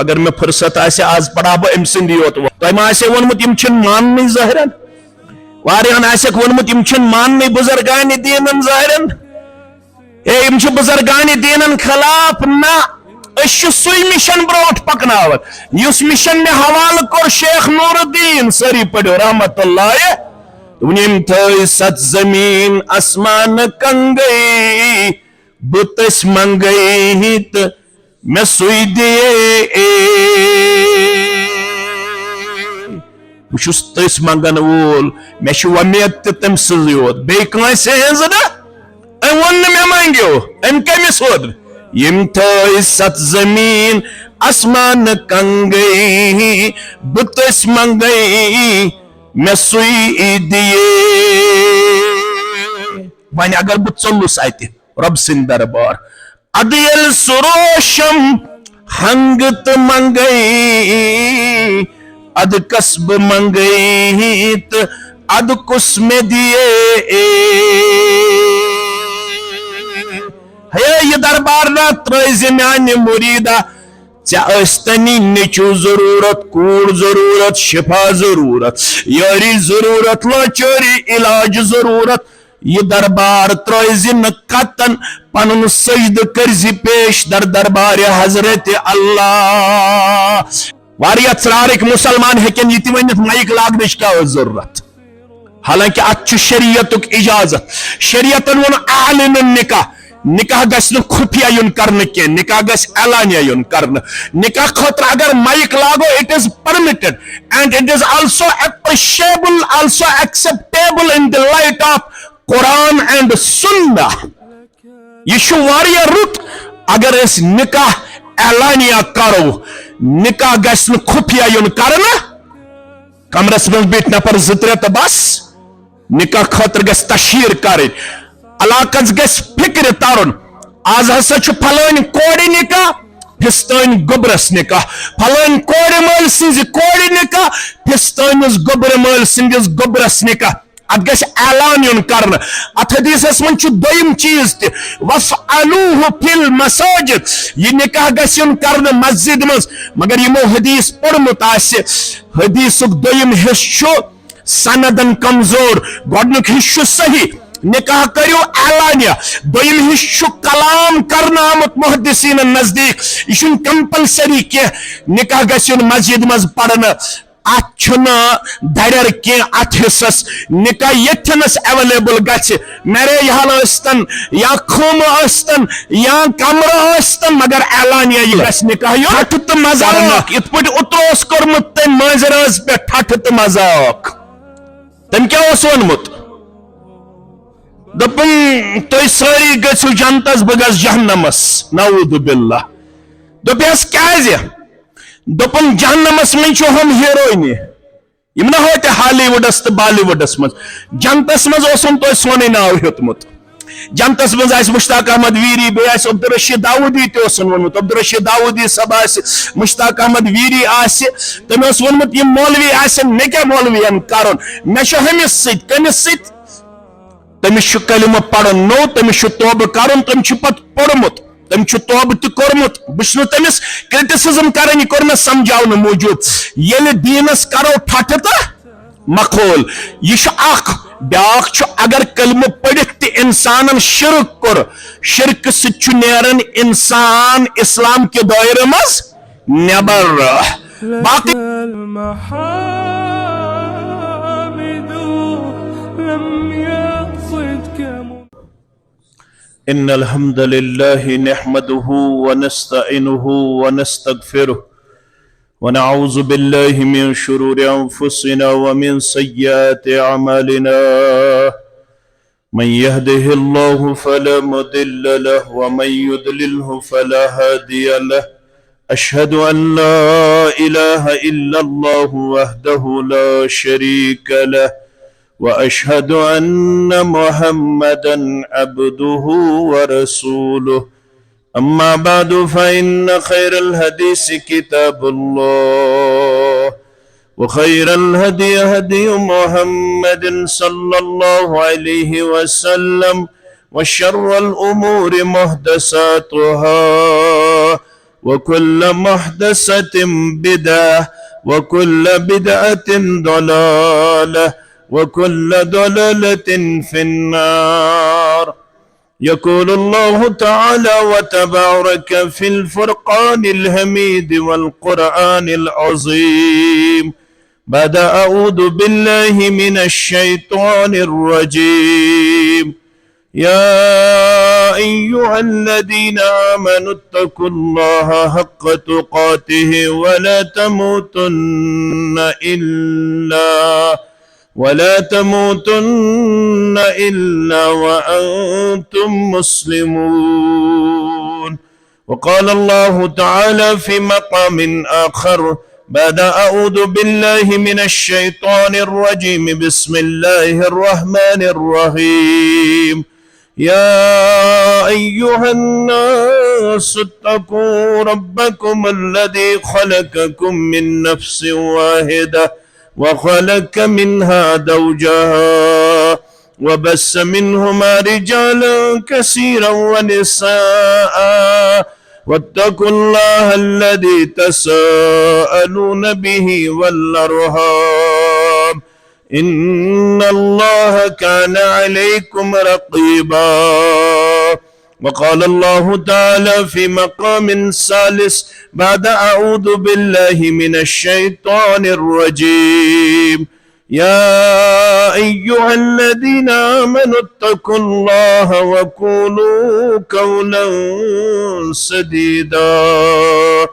اگر میں فرصت آسے آز پڑھا بہ ام سندی یوت تہ ما آسے ونمت یم چھن ماننی ظاہرن واریاہن آسیک ونمت یم چھن ماننی بزرگان دینن ظاہرن یم چھ بزرگان دینن خلاف نا اس سوی مشن بروٹ پکناوت یس مشن نے حوالہ کور شیخ نور الدین سری پڑھو رحمت اللہ ونیم تھئی ست زمین اسمان کنگئی بتس منگئی تو میں سوئی دیے بہس تس منگن وول میں ومید تم سز یوت بی کنس ہز نا ون مے منگو ام کمس ہود یم تھئی ست زمین اسمان کنگئی بتس منگئی میں سوئی دیے ون اگر بہ ژوٚلُس اتہ رب سند دربار ادیل سروشم ہنگ تو منگئی اد کسب منگئی تو اد کس میں دیے ہے یہ دربار نہ ترز میانہ مریدہ ژےٚ نیچو ضرورت کوڑ ضرورت شفا ضرورت یاری ضرورت لاچاری علاج ضرورت یہ دربار ترز قطن پنن سجد کرز پیش در دربار حضرت اللہ واریاہ ژرارک مسلمان ہیکن یہ ونت مائک لاگنچ کیا ضرورت حالانکہ ات شریعتک اجازت شریعتن ون اعلن النکاح نکاح گھس نہ خفیہ یون کرنے کی نکاح گھس اعلانیہ یون کرنے نکاح خاطر اگر مائک لاگو it is permitted and it is also appreciable also acceptable in the light of Quran and Sunnah یہ چھُ واریاہ رُت اگر اس نکاح اعلانیہ کرو نکاح گھس نہ خفیہ یون کرنے کمرس من بیٹھ نفر زٕ ترٛےٚ تہٕ بس نکاح خاطر گھس تشہیر کریں علاقس گھس فکر ترن آز ہسا چھ پھلٲنۍ کورِ نکاح پھستٲنۍ گوبرس نکاح پھلٲنۍ کورِ مٲلۍ سٕنزِ کورِ نکاح پھستٲنِس گوبرٕ مٲلۍ سٕنٛدِس گوبرس نکاح ات گھس اعلان یون کرن ات حدیثس من چھ دویم چیز تہ وَفْعَلُوهُ فِي الْمَسَاجِدِ یہ نکاح گھس یون کرن مسجد مز مگر یمو حدیث پوٚرمُت آسہِ حدیثک دویم حصہ چھ سندن کمزور گۄڈنیُک حصہ چھ صحیح نکاح کریو اعلانیہ دویم حصہ کلام کرنا آمت محدثین نزدیک یہ کمپلسری کی نکاح گھس یون مسجد مز پڑھن ات چھنا درر کی ات حصص نکاح یتھنس اویلیبل گھس میریج ہال ٲسۍتن یا خوم ٲسۍتن یا کمرہ ٲسۍتن مگر اعلانیہ یہ گھس نکاح یون ٹھٹھ تہٕ مذاق یتھ پٲٹھۍ اوترٕ اوس کوٚرمُت تٔمۍ مٲنٛزِ رٲژ پٮ۪ٹھ ٹھٹھ تہٕ مذاق تٔمۍ کیٛاہ اوس ووٚنمُت دپن تُہۍ سٲری گٔژھِو جنتس بہٕ گژھٕ جہنمس نعوذ باللہ دوٚپیس کیٛازِ دوٚپُن جہنمس منٛز چھُ ہُم ہیروینہِ یم نہ ہوتہِ ہالی وُڈس تہٕ بالی وُڈس منٛز جنتس منٛز اوسُم تۄہہِ سونُے ناو ہیوٚتمُت جنتس منٛز آسہِ مشتاق احمد ویری بیٚیہِ آسہِ عبدالرشید داؤدی تہِ اوسُن ووٚنمُت عبدالرشید داؤدی صٲب آسہِ مشتاق احمد ویری آسہِ تٔمۍ اوس ووٚنمُت یِم مولوی آسن مےٚ کیٛاہ مولوین کرُن مےٚ چھُ ہُمِس سۭتۍ کٔمِس سۭتۍ تٔمِس چھُ کلمہٕ پرُن نوٚو تٔمِس چھُ توبہٕ کرُن تٔمۍ چھُ پتہٕ پوٚرمُت تٔمۍ چھُ توبہٕ تہِ کوٚرمُت بہٕ چھُس نہٕ تٔمِس کرٹسزم کران یہِ کوٚر مےٚ سمجھاونہٕ موٗجوٗب ییٚلہِ دیٖنس کرو ٹھٹھٕ تہٕ مخول یہ چھُ اکھ بیاکھ چھُ اگر کلمہٕ پٔرِتھ تہِ انسانن شرک کوٚر شرکہٕ سۭتۍ چھُ نیران انسان اسلام کہِ دٲیرٕ منٛز نٮ۪بر باقٕے إن الحمد لله نحمده ونستعينه ونستغفره ونعوذ بالله من شرور أنفسنا ومن سيئات أعمالنا من يهده الله فلا مضل له ومن يضلله فلا هادي له أشهد أن لا إله إلا الله وحده لا شريك له وأشهد أن محمدًا عبده ورسوله أما بعد فإن خير الحديث كتاب الله وخير الهدي هدي محمد صلى الله عليه وسلم وشر الأمور محدثاتها وكل محدثة بدعة وكل بدعة ضلالة وكل ضلالة في النار. يقول الله تعالى وتبارك في الفرقان الحميد والقرآن العظيم بعد أعوذ بالله من الشيطان الرجيم: يا أيها الذين آمنوا اتقوا الله حق تقاته ولا تموتن إلا وأنتم مسلمون. وقال الله تعالى في مقام آخر بعد أعوذ بالله من الشيطان الرجيم: بسم الله الرحمن الرحيم. يا أيها الناس اتقوا ربكم الذي خلقكم من نفس واحدة وخلق منها زوجها وبث منهما رجالا كثيرا ونساء واتقوا الله الذي تساءلون به والأرحام إن الله كان عليكم رقيبا. وقال الله تعالى في مقام ثالث بعد أعوذ بالله من الشيطان الرجيم: يا أيها الذين آمنوا اتقوا الله وقولوا قولا سديدا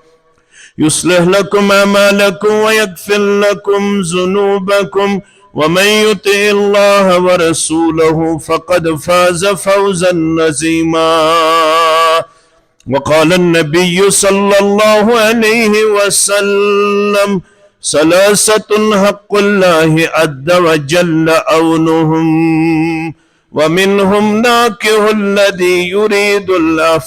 يصلح لكم أعمالكم ويغفر لكم ذنوبكم ومن يطع الله ورسوله فقد فاز فوزا عظيما. وقال النبي صلى الله عليه وسلم: ثلاثة حق الله عز وجل عونهم ومنهم ناكح الذي يريد العفاف.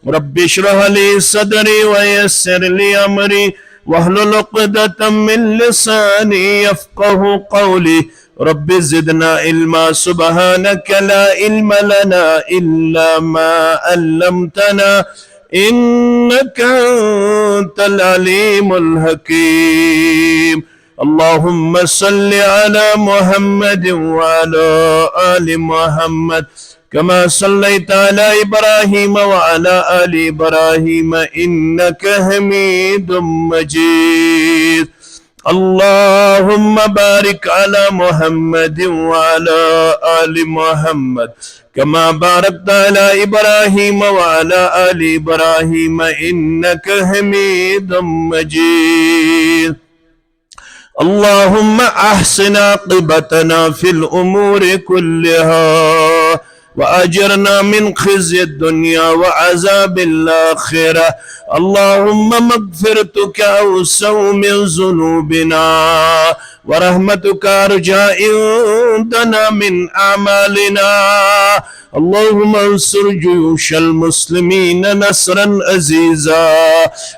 رب اشرح لي صدري ويسر لي أمري واحلل عقدة من لساني يفقه قولي. رب زدنا علما سبحانك لا علم لنا إلا ما علمتنا إنك أنت العليم الحكيم. اللهم صل على محمد وعلى آل محمد كما صليت على إبراهيم وعلى آل إبراهيم إنك حميد مجيد. اللهم بارك على محمد وعلى آل محمد كما باركت على إبراهيم وعلى آل إبراهيم إنك حميد مجيد. اللهم أحسن عاقبتنا في الأمور كلها وأجرنا من خزي الدنيا وعذاب الآخرة. اللهم مغفرتك أوسع من ذنوبنا ورحمتك أرجى عندنا من أعمالنا. اللهم انصر جيوش المسلمين نصرا عزيزا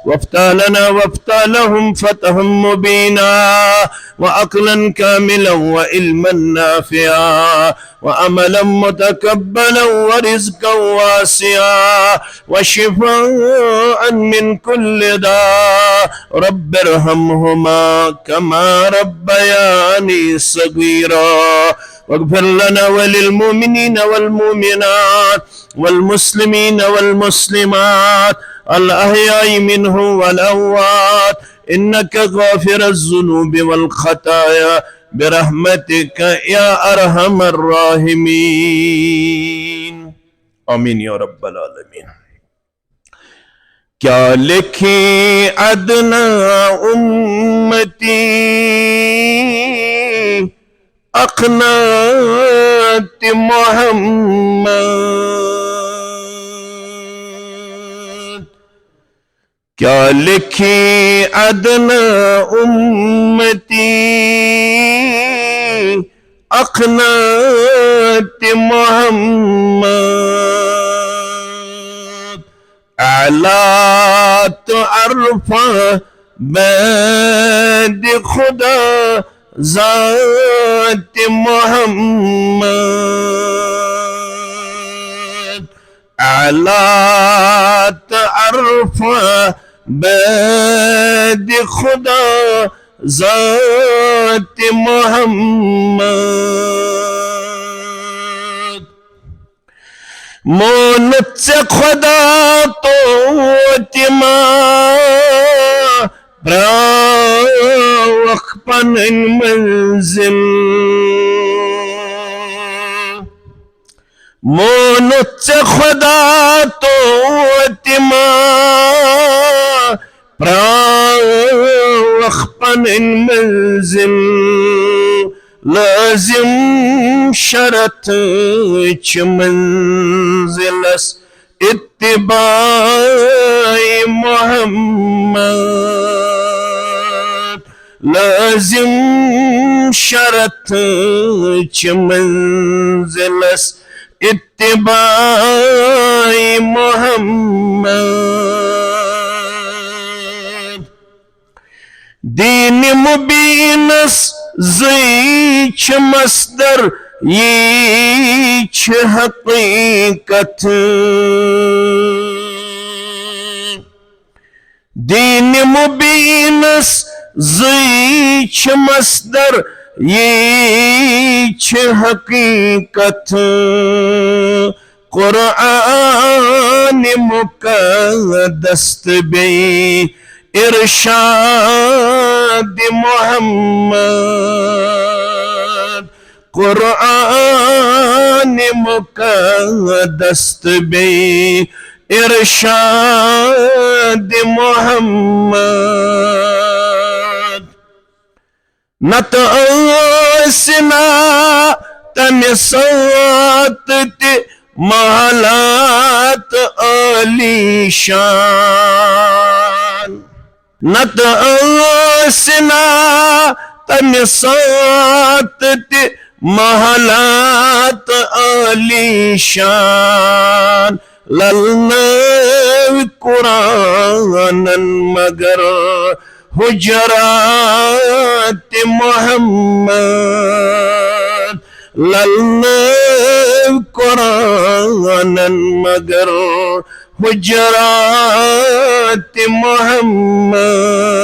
وافتح لنا وافتح لهم فتحا مبينا وعقلا كاملا وعلما نافعا وعملا متقبلا ورزقا واسعا وشفاء من كل داء. رب ارحمهما كما ربياني صغيرا. واغفر لنا وللمؤمنين والمؤمنات والمسلمين والمسلمات الأحياء منهم والأموات إنك غافر الذنوب والخطايا برحمتك يا أرحم الراحمين. آمین یا رب العالمین. کیا لکھی ادنا امتی اقنات محمد. کیا لکھی ادنا امتی اقنات محمد. اعلیٰ تو عرفہ بید خدا ذات محمد. اعلیٰ تعرفہ بید خدا ذات محمد مونت سے خدا تو تما براوخ پنن منزل مونت سے خدا تو تما براوخ پنن منزل لازم شرط چھ منزلس اتباع محمد لازم شرط چھ منزلس اتباع محمد دین مبینس زی چھ مصدر یہ چھ حقیقت دین مبینس زی چھ مصدر یہ چھ حقیقت قرآن مقدس بی ارشاد محمد قرآن مقدس بی ارشاد محمد نت آسنا تمسات تی محلات علی شان نت آسنا تمسات تی محلات علی شان للنو قرآن مگر حجرات محمد للنو قرآن مگر حجرات محمد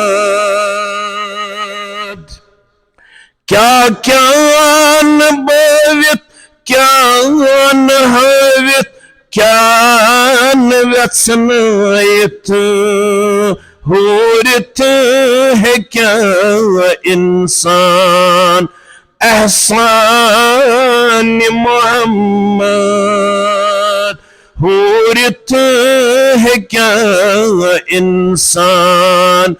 کیا نبوت کیا نحوت کیا نویت ہورت ہے کیا انسان احسان محمد ہورت ہے کیا انسان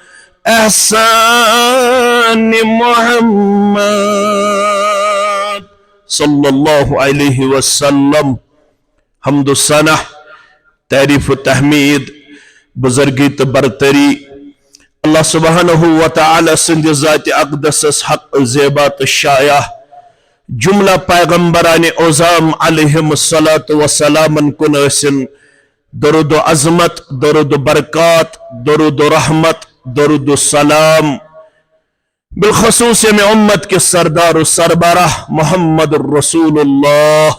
احسان محمد صلی اللہ علیہ وسلم حمد و ثنا تعریف و تحمید بزرگی تو برتری اللہ سبحانہ وتعالی سند ذات اقدس حق زیبات شایع جملہ پیغمبران اعظام علیہم الصلاة والسلام کن اسن درود و عظمت درود و برکات درود و رحمت درود و سلام بالخصوص میں امت کے سردار و سربراہ محمد الرسول اللہ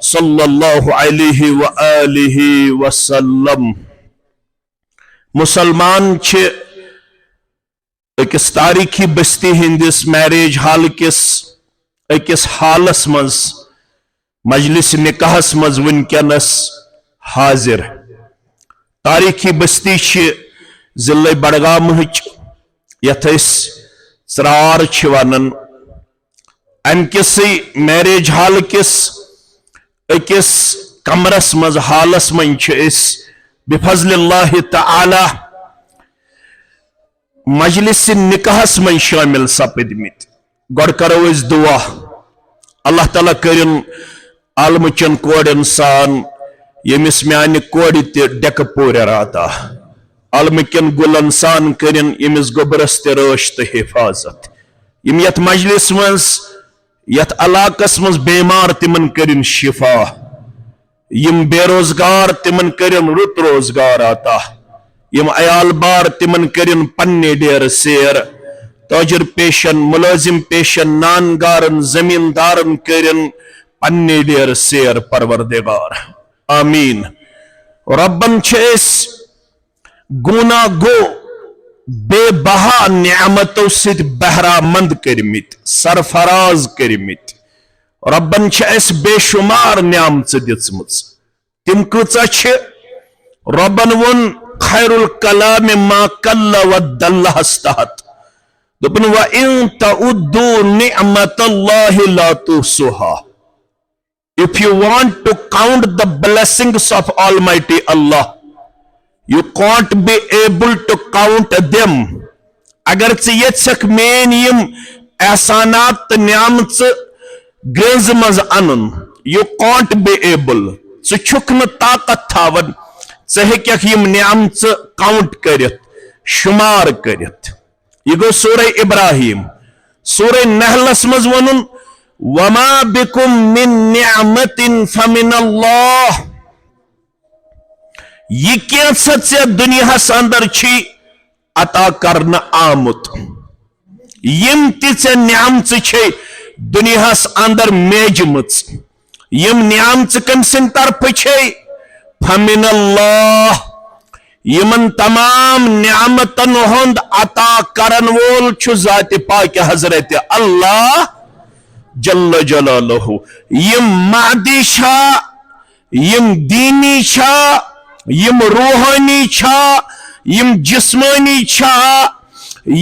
صلی اللہ علیہ وآلہ وسلم مسلمان چھے اکس تاریخی بستی ہندس میریج ہال کس اکس حالس مز مجلس نکاحس مز ونکنس حاضر تاریخی بستی چھے ضلع بڑگامہچ یتھ اس ژرار چھ ونن ام کسی میریج ہال کس اکس کمرس مز حالس من چھ اس بفضل اللہ تعالی مجلس نکاحس من شامل سپدمت گوڑ کرو اس دعا اللہ تعالیٰ کرن عالم چن کوڑن سان یمس میانہ کوڑ تہ ڈیک پور راتا عالم کن گلن سان کرن یمس گوبرس تہ رٲچھ تہ حفاظت یم یت مجلس مز یت علاقس مز بیمار تمن کرن شفا یم بے روزگار تمن کرن رت روزگار آتا یم عیال بار تمن کرن پنہ ڈیر سیر تاجر پیشن ملازم پیشن نانگارن زمیندارن کرن پنہ ڈیر سیر پروردگار آمین ربن چھس گناہ گو بے بہا نعمتو ست بہرا مند کرمت سرفراز کرمت ربن چھس بے شمار نعمت دژمٕژ تم کۭژاہ چھ ربن ون خیر الکلام ما قل ودل تحت دپن وَإِن تَعُدُّوا نِعْمَةَ اللَّهِ لَا تُحْصُوهَا. If you want to count the blessings of Almighty Allah, you can't be able to count them. اگر ژٕ یژھکھ مین یم احسانات تہٕ نعمژٕ گرٛنٛز منٛز انُن you can't be able. ژٕ چھُکھ نہٕ طاقت تھاوان ژٕ ہیٚککھ یم نعمژٕ count کٔرِتھ شمار کٔرِتھ. یہ گو سورہ ابراہیم. سورہ نحلس مز ونن وما بكم من نعمت فمن اللہ. یہ کینسا ژے دنیاہس اندر چھی عطا کرنا آمت یم تہ ژے نعمژ چھے دنیاہس اندر میجمژ یم نعمژ کم سن طرف چھے فمن اللہ. یمن تمام نعمتن ہند عطا کرن وول چھو ذات پاک حضرت اللہ جل جلالہ. یم مادی چھا یم دینی چھا یم روحانی چھا یم جسمانی چھا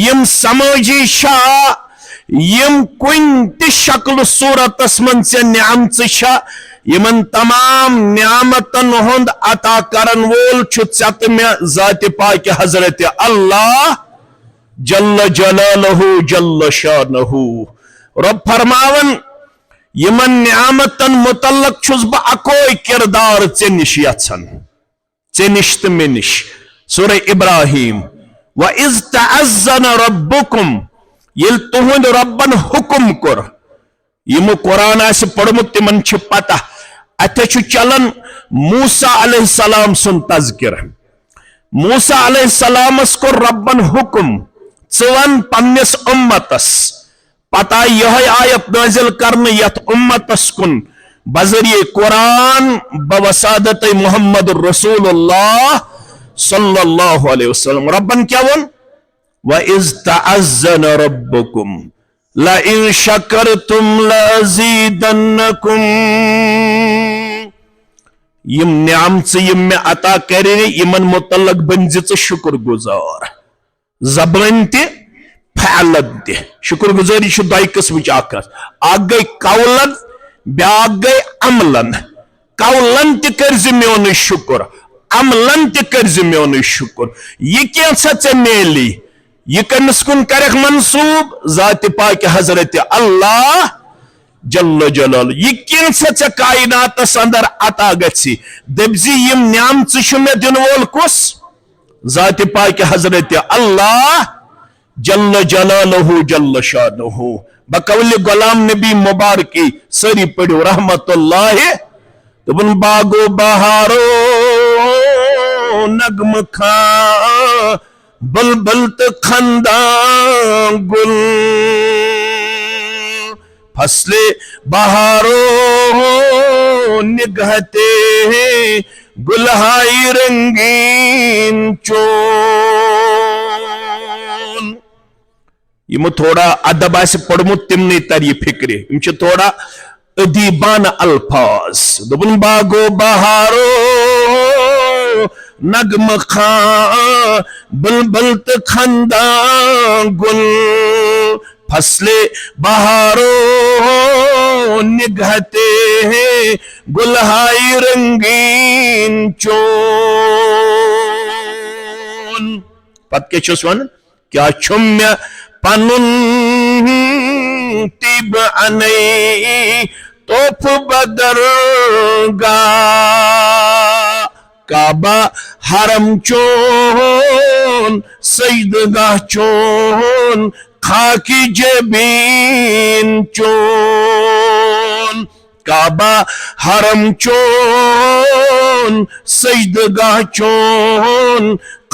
یم سماجی چھا یم کن تہ شکل صورتس من سے نعمت چھا یمن تمام نعمتن ہند عطا کرن وول چھو ژت میں ذات پاک حضرت اللہ جل جلالہ جل شانہ. رب فرماون یمن نعمتن متعلق چھس بہ اکوئی کردار ژے نش یژھان ژے نش تہ مے نش. سورہ ابراہیم وَإِذْ تَعَزَّنَ رَبُّكُمْ یل تہند ربن حکم کر. یم قرآن آس پڑھمت تمن چھ پتہ اتھے چھ چلن موسیٰ علیہ السلام سن تذکر. موسیٰ علیہ السلام اس کو ربن حکم ژون پنس امتس پتہ یہ آیت نازل کرن یت امتس کن بذریعہ قرآن بوسادت محمد رسول اللہ صلی اللہ علیہ وسلم. ربن کیا ون وَإِذْ تَعَزَّنَ رَبُّكُمْ لَإِن شَكَرْتُمْ لَأَزِيدَنَّكُمْ. یم نعمت یم میں عطا کرے یمن متعلق بنزِ شکر گزار زبان تہ فعلت تہ. شکر گزاری چھ دۄیہِ قسمٕچ اکھ اکھ گئی قولن بیاکھ گئی عملن. قولن تہ کرزِ میون شکر عملن تہ کرزِ میون شکر. یہ کینسا ژے میلی یہ کمس کن کرک منصوب ذات پاک حضرت اللہ جل جلال. یہ کینسا ژے کائناتس اندر عطا گژھی دپزی یم نعمت چھ مے دن وول کس ذات پاک حضرت اللہ جل جلالہ جل شانہ. بقول غلام نبی مبارکی سری پڑھو رحمت اللہ دپن باغو بہارو نغم کھا بلبل خندان گل فصل بہارو نگہتے گلہائی رنگین چون. یہ تھوڑا ادب آس پڑھمت تمنے تر یہ فکر یم چھ تھوڑا ادیبان الفاظ. دپن باغو بہارو نغم خان بلبل خندان گل فصل بہارو نگہتے گلہائی رنگین چون. پت کیا چھس ون کیا چھم میں پنن تیب انی توف بدر گا کعبہ حرم چون سجدگاہ چون خاکی جبین چون. کعبہ حرم چون سجدگاہ چون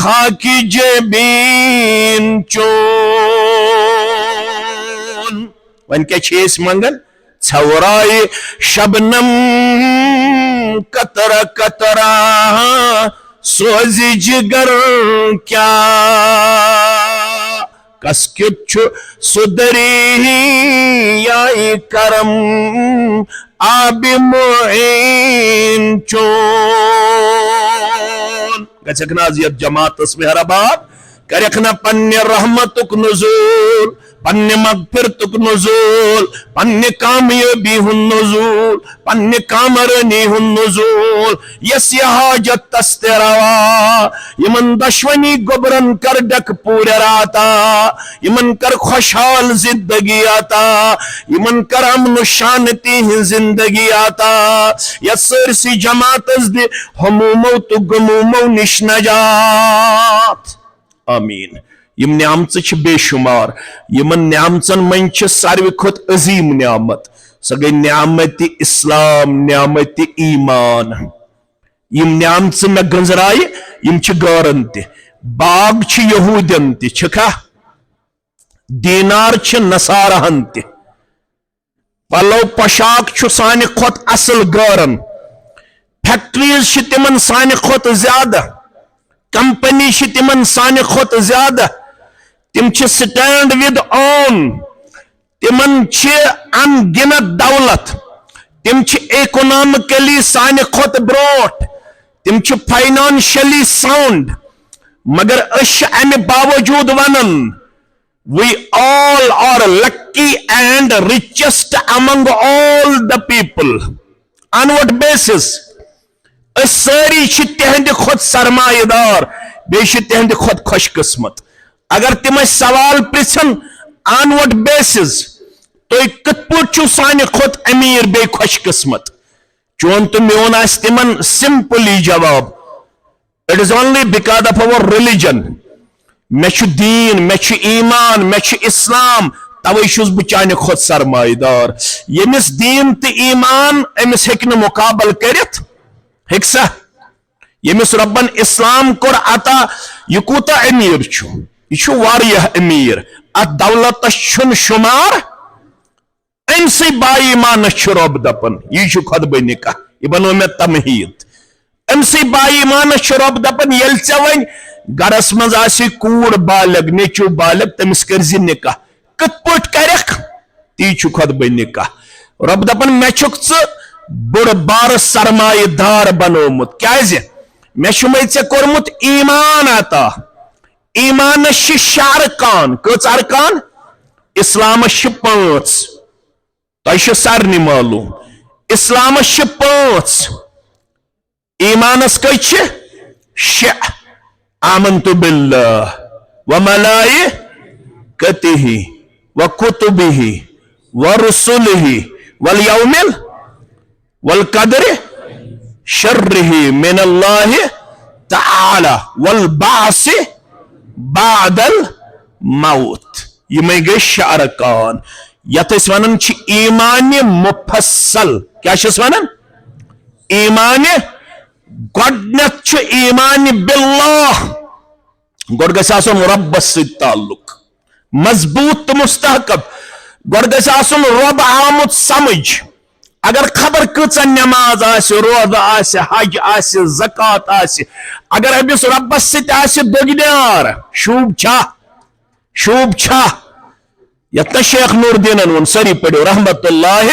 خاکی جبین چون. ون کیا چھ اس منگن ژھورائے شبنم قطرہ قطرہ سوزی جگر کیا کس کیت چھو سدری یائی کرم آب معین چون گچھک نازیت جماعت اس مہربان کرکنا پنی رحمتک نزول پنی مغفرتک نزول پنی کامیابی ہن نزول پنی کامرنی ہن نزول یسی حاجت تستروا یمن دشونی گبرن کر ڈک پورے راتا یمن کر خوشحال زندگی آتا یمن کر امن و شانتی زندگی آتا یسر سی جماعت از دی ہمومو تو گمومو نش نجات آمین یم نعمت چھ بے شمار یمن نعمتن من چھ ساروی کھت عظیم نعمت سا گئی نعمت اسلام نعمت ایمان یم نعمت میں گنزرائی یم چھ گارن تی باغ چھ یہودین تی چھکا دینار چھ نصارہن تی پلو پشاک چھ سانی کھت اصل گارن فیکٹریز چھ تمن سانی کھت زیادہ کمپنی چھ تمن سانی کھت زیادہ تم چھ سٹینڈ ود آن تمن چھ ان گنت دولت تم چھ اکنامکلی سانی کھت بروٹ تم چھ فائنانشلی ساؤنڈ مگر اش امی باوجود ونن we all are lucky and richest among all the people on what basis اس ساری چھ تہند خود سرمایہ دار بیش تہند خود خوش قسمت اگر تم سوال پرسن آن وٹ بیسز تو کت پوٹ چھو سانی خود امیر بے خوش قسمت چون تو میون آس تمن سمپلی جواب it is only because of our religion میں چھو دین میں چھو ایمان میں چھو اسلام توئی چھوز بچانے خود سرمایہ دار یمس دین تی ایمان امس ہکن مقابل کرت ہکسا یمس ربن اسلام کور عطا یہ کوتا امیر چھو یہ چھو واریہ امیر ات دولت چھن شمار امسی بائی ایمان چھو رب دپن یہ چھو خود بنکا یہ بنو میں تمہید امسی بائی ایمان چھو رب دپن یل چوین گرس مز آسی کوڑ بالغ نیچو بالغ تمس کرزی نکاح کت پوٹ کرک تی چھو خود بنکا رب دپن میں چھک بڑ بار سرمایہ دار بنومت کیازِ میں شمے ژے کورمت ایمان عطا ایمانس چھ شےٚ ارکان کٔژ ارکان اسلامس چھ پانٛژ تۄہہِ چھُ سارنٕے معلوم اسلامس چھ پانٛژ ایمانس کٔژ چھ شےٚ آمنت باللہ وملائکتہ وکتبہ ورسلہ والیوم والقدر شرہ من اللہ تعالی والبعث بعد الموت یہ میں گئی شےٚ ارکان یت اس ونن چھ ایمان مفصل کیا چھس ونن ایمان گۄڈنیٚتھ چھُ ایمان باللہ گۄڈٕ گژھِ آسُن رۄبس سۭتۍ تعلق مضبوط تہٕ مستحکم گۄڈٕ گژھِ آسُن رۄب آمُت سمجھ اگر خبر کۭژاہ نماز آسہِ روزٕ آسہِ حج آسہِ زکات آسہِ اگر أمِس رۄبس سۭتۍ آسہِ دۄگنیار شوٗب چھا یتھ نہ شیخ نور دیٖنن ووٚن سٲری پٔرِو رحمت اللہ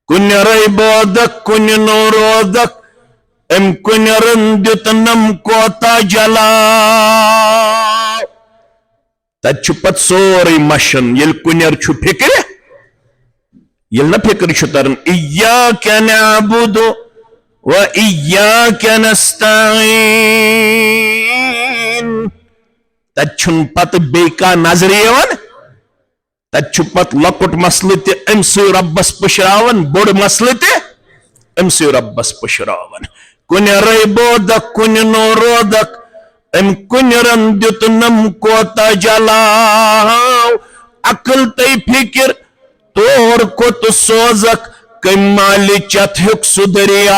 کُنہِ رٲبودک کُنہِ نورودک ام کن رندت نم کوتا جلا تت چھ پت سوری مشن یل کنر چھ فکر یل نہ فکر چھ ترن ایاک نعبد و ایاک نستعین تت چھن پت بیکا نظر یوان تت چھ پت لکٹ مسلہ تہ امسی ربس پشراون بڑ مسلہ تہ امسی ربس پشراون کن ریبودک کن نورودک ام کن رندت نم کوتا جلاو عقل تی فکر طور کت سوزک کم مالی چت ہک سدریاو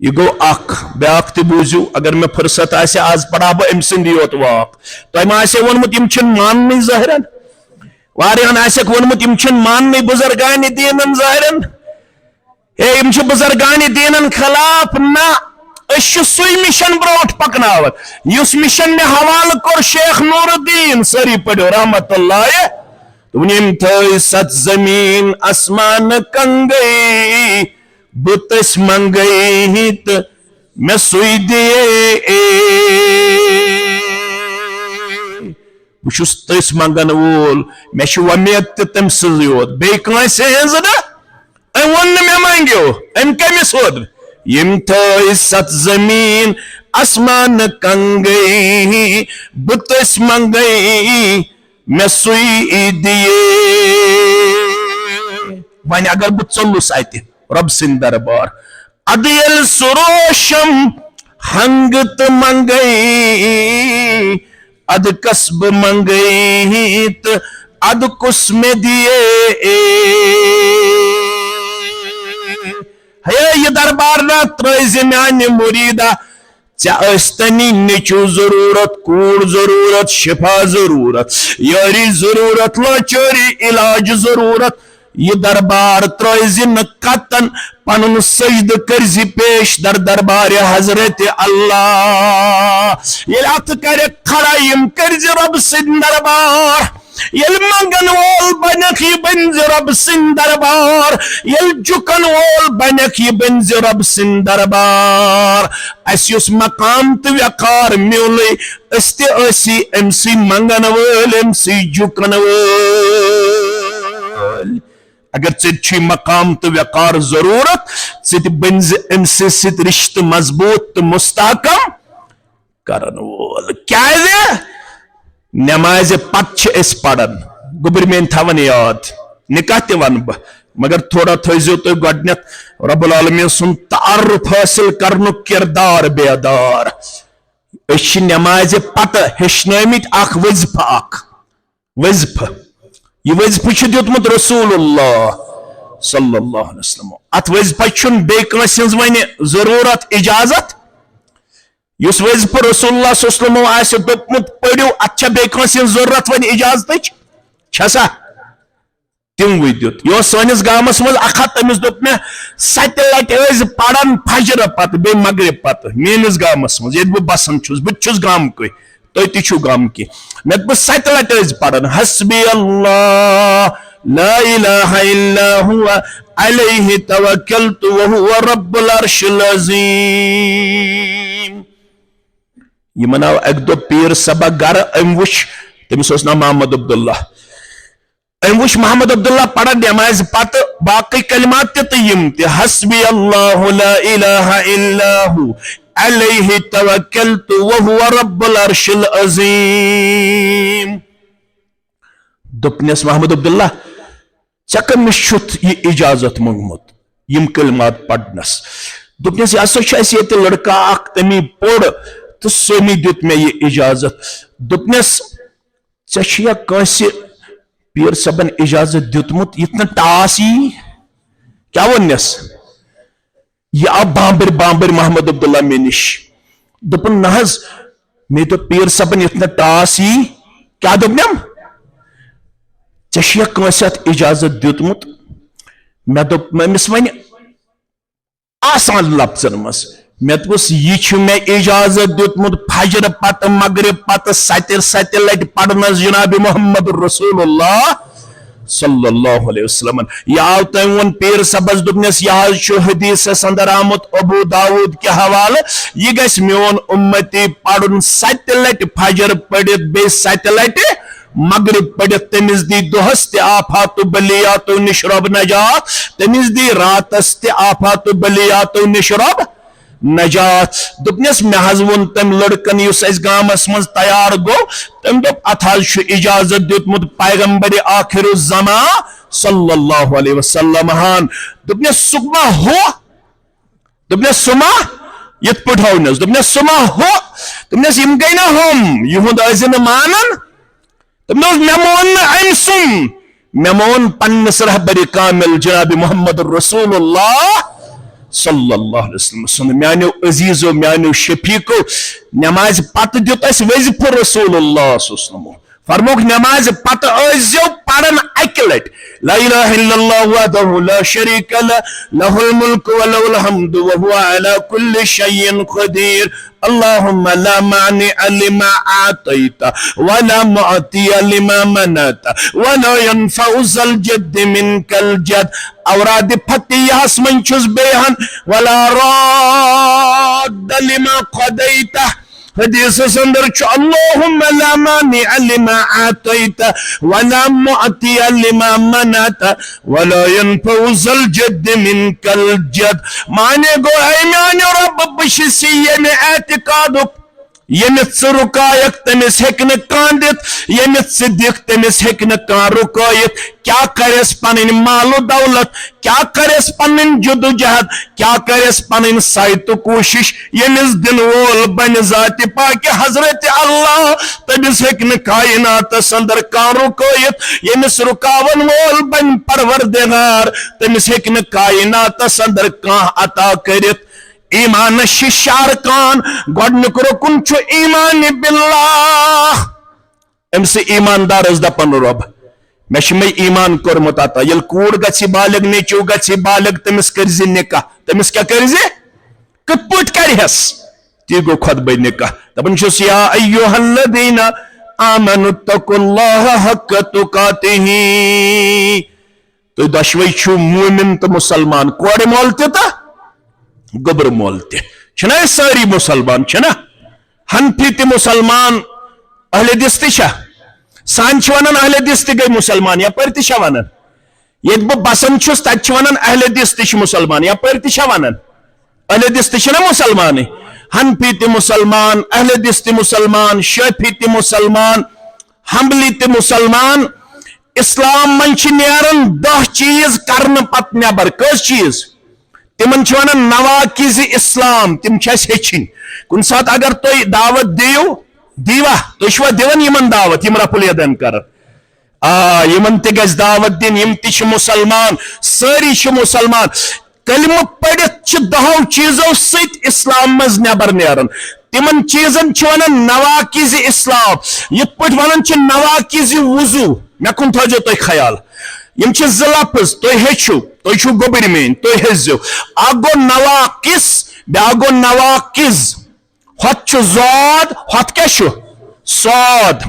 یہ گو اخ بیاکھ تی بوزیو اگر میں فرصت آسے آز پڑھا با ام سندی ہوت واق تو ایم آسے ونمت یم چھن ماننی ظاہرن واریاہن آسیک ونمت یم چھن ماننے بزرگان دینن ظاہرن ہے یم چھ بزرگان دینن خلاف نہ اس سوی مشن بروٹ پکناوت یس مشن میں حوالہ کور شیخ نور الدین سری پڑھو رحمت اللہ ونیم تھوئی ست زمین اسمان کنگئی بتس منگئی تو میں سوئی دیے بشس تس منگن وول میں شو امید تم سزیوت بے کانسے ہیں زدہ ام ون میں مانگیو ام کمیس ہود یم تھوئی ست زمین اسمان کنگئی بتس منگئی میں سوئی دیے وانی اگر بت چلوس آتی رب سن دربار ادیل سروشم ہنگت منگئی اد کسب منگئی تو اد قسم دیے ہے یہ دربار نہ ترائز میانی مریدہ چاستنی نیچو ضرورت کوڑ ضرورت شفا ضرورت یاری ضرورت لاچاری علاج ضرورت یہ دربار ترائزن قطن پنن سجد کرزی پیش در دربار حضرت اللہ یہ لات کرے کھڑائیم کرزی رب سن دربار یل منگن وول بنک یہ بنز رب سن دربار یل جکن وول بنک یہ بنز رب سن دربار اس یس مقام تو وقار میولی استی اسی امسی منگن وول امسی جکن وول اگر چھ مقام تو وقار ضرورت چھ بنز امسی ست رشت مضبوط تو مستحکم کرن وول کیا ہے نماز پت اس پڑھن گبر میں تھون یاد نکاح تہ ون بہ مگر تھوڑا تھزو تو گڈنت رب العالمین سن تعارف حاصل کرن کردار بیدار اس نماز پت ہشنامت اخ وظیفہ اخ وظیفہ یہ وظیفہ چھ دیتمت رسول اللہ صلی اللہ علیہ وسلم ات وظیفہ چھن بے کانس ہنز ونہ ضرورت اجازت یس وظیفہ رسول اللہ صلی اللہ علیہ وسلم آسہ دپمت پڑھو اتھا بے کانس ہنز ضرورت ون اجازتچ چھسا تم وی دیت یہ سانس گامس مز اخت تمس دپ میں 7 لٹہ ٲسۍ پڑھان فجر پتہ بے مغرب پتہ میٲنس گامس مز ییٚتہِ بہٕ بسان چھُس بہٕ چھُس گامکُے تُہۍ تہِ چھِو گامکی مےٚ دپُس 7 لٹہ ٲسۍ پڑھان حسبی اللہ لا الہ الا هو علیہ توکلت وهو رب العرش العظیم یہ مناو ایک دو پیر سبا گر ام وش تمس اوس ناو محمد عبداللہ ام وش محمد عبداللہ پڑھا نماز پت باقی کلمات تہ یم تہ حسبی اللہ لا الہ الا هو علیہ توکلت وهو رب العرش العظیم دپنس محمد عبداللہ چکمس چھت یہ اجازت منگمت یم کلمات پڑھنس دپنس یہ ہسا چھ اَسہِ ییٚتہِ لڑکہ اکھ تمی پوٚر تو سومی دیت میں یہ اجازت دپنس چشیا کانسی پیر صبن اجازت دیتمت اتنا ٹاسی کیا ونس یہ اب بامبر محمد عبداللہ میں نش دپن نحض میں تو پیر صبن اتنا ٹاسی کیا دپنم چشیا کانسی اجازت دیتمت میں دپ میں مس ون آسان لفظن مس میں دپس یہ میں اجازت دیتمت فجر پتہ مغرب پتہ 7 لٹہ پڑھنس جناب محمد رسول اللہ صلی اللہ علیہ وسلم یہ آو تم ون پیر صبس دپنس یہ حدیث اندر آمت ابو داود کے حوالہ یہ گھس میون امتی پڑھن 7 لٹہ فجر پڑھت بے 7 لٹہ مغرب پڑھت تمس دی دہس تہ آفات و بلیات و نشرب نجات تمس دی راتس تہ آفات و بلیات و نشرب نجات دپنس میں حض ون تم لڑکن اس گامس مز تیار گو تم دپ ات حض اجازت دیتمت پیغمبر آخر الزمان صلی اللہ علیہ وسلم ہان دپنس سکما ہو دپنس سما یت پٹھونس دپنس سما ہو دپنس یم گئی نا ہم یہند ازن مانن دپنس مے مون ام سم مے مون پنس رہبر کامل جناب محمد رسول اللہ صلی اللہ علیہ وسلم میانو عزیزو میانو شفیقو نماز پتہ دیت اس وظیفہ رسول اللہ صلی اللہ علیہ وسلم فرموک نماز پتہ ٲسۍزیو پرن اکہِ لٹہِ لا الہ الا اللہ وحدہ لا شریک لہ لہ الملک ولہ الحمد وهو على كل شيء قدیر اللهم لا مانع لما اعطيت ولا معطي لما منعت ولا ينفع ذا الجد منك الجد اوراد فتحس من چھس بیہن ولا راد لما قضيت حدیث اندر چھُ اللهم لا مانع لما اعطيت ولا معطي لما منعت ولا ينفع ذا الجد منك الجد معنی گو اے میانہِ رب بہٕ چھُس ییٚمہِ اعتقادُک ییٚمِس ژٕ رُکایکھ تٔمِس ہیٚکہِ نہٕ کانٛہہ دِتھ ییٚمِس ژٕ دِکھ تٔمِس ہیٚکہِ نہٕ کانٛہہ رُکٲیِتھ کیٛاہ کَرٮ۪س پنٕنۍ مالو دولت کیٛاہ کَرٮ۪س پنٕنۍ جدوجہد کیٛاہ کَرٮ۪س پنٕنۍ سعی تہٕ کوٗشش ییٚمِس دِنہٕ وول بنہِ ذاتِ پاکہِ حضرت اللہ تٔمِس ہیٚکہِ نہٕ کائناتس اندر کانٛہہ رُکٲیِتھ ییٚمِس رُکاون وول بنہِ پروردگار تٔمِس ہیٚکہِ نہٕ کائناتس اندر کانٛہہ عطا کٔرِتھ ایمان شارکان گۄڈنیُک رُکُن چھُ ایمان باللہ أمِس ایماندارس دپن رۄب مےٚ چھُ مے ایمان کوٚرمُت عطا ییٚلہِ کوٗر گژھِ بالغ نیٚچوٗ گژھِ بالغ تٔمِس کٔرزِ نکاح تٔمِس کیٛاہ کٔرزِ کِتھ پٲٹھۍ کرہس تی گوٚو خۄطبہٕ نکاح دپان چھُس یا ایُّہا الذیٖنَ آمنوا اتقوا اللہ حق تقاتہ تُہۍ دۄشوے چھِو موٗمِن تہٕ مُسلمان کورِ مول تہِ تہٕ گوٚبرٕ مول تہِ چھِنا أسۍ سٲری مُسلمان چھِنا حنفی تہِ مُسلمان اہل حدیث تہِ چھا سان چھِ ونان اہل حدیث تہِ گٔے مُسلمان یپٲرۍ تہِ چھا ونان ییٚتہِ بہٕ بسان چھُس تتہِ چھِ ونان اہل حدیث تہِ چھِ مُسلمان یپٲرۍ تہِ چھا ونان اہل حدیث تہِ چھِنا مُسلمانٕے حنفی تہِ مُسلمان اہل حدیث تہِ مُسلمان شٲفی تہِ مُسلمان حنبلی تہِ مُسلمان اسلام منٛز چھِ نیران 10 چیٖز کرنہٕ پتہٕ نٮ۪بر کٔژ چیٖز تمن چھِ ونان نواقض اسلام تم چھِ اَسہِ ہیٚچھِنۍ کُنہِ ساتہٕ اگر تُہۍ دعوت دِیِو دیوا تُہۍ چھِوا دِوان یِمن دعوت یِم رفل یدین کران یِمن تہِ گژھِ دعوت دِنۍ یِم تہِ چھِ مُسلمان سٲری چھِ مُسلمان کلمہٕ پٔرِتھ چھِ 10 چیٖزو سۭتۍ اسلام منٛز نٮ۪بر نیران تمن چیٖزن چھِ ونان نواقض اسلام یِتھ پٲٹھۍ ونان چھِ نواقض وضو مےٚ کُن تھٲیزیو تُہۍ خیال یم چھِ زٕ لفظ تُہۍ ہیٚچھِو تُہۍ چھِو گوٚبٕرۍ میٲنۍ تُہۍ ہیٚچھزیو اکھ گوٚو نواقص بیاکھ گوٚو نواقض ہۄتھ چھُ زاد ہۄتھ کیٛاہ چھُ صاد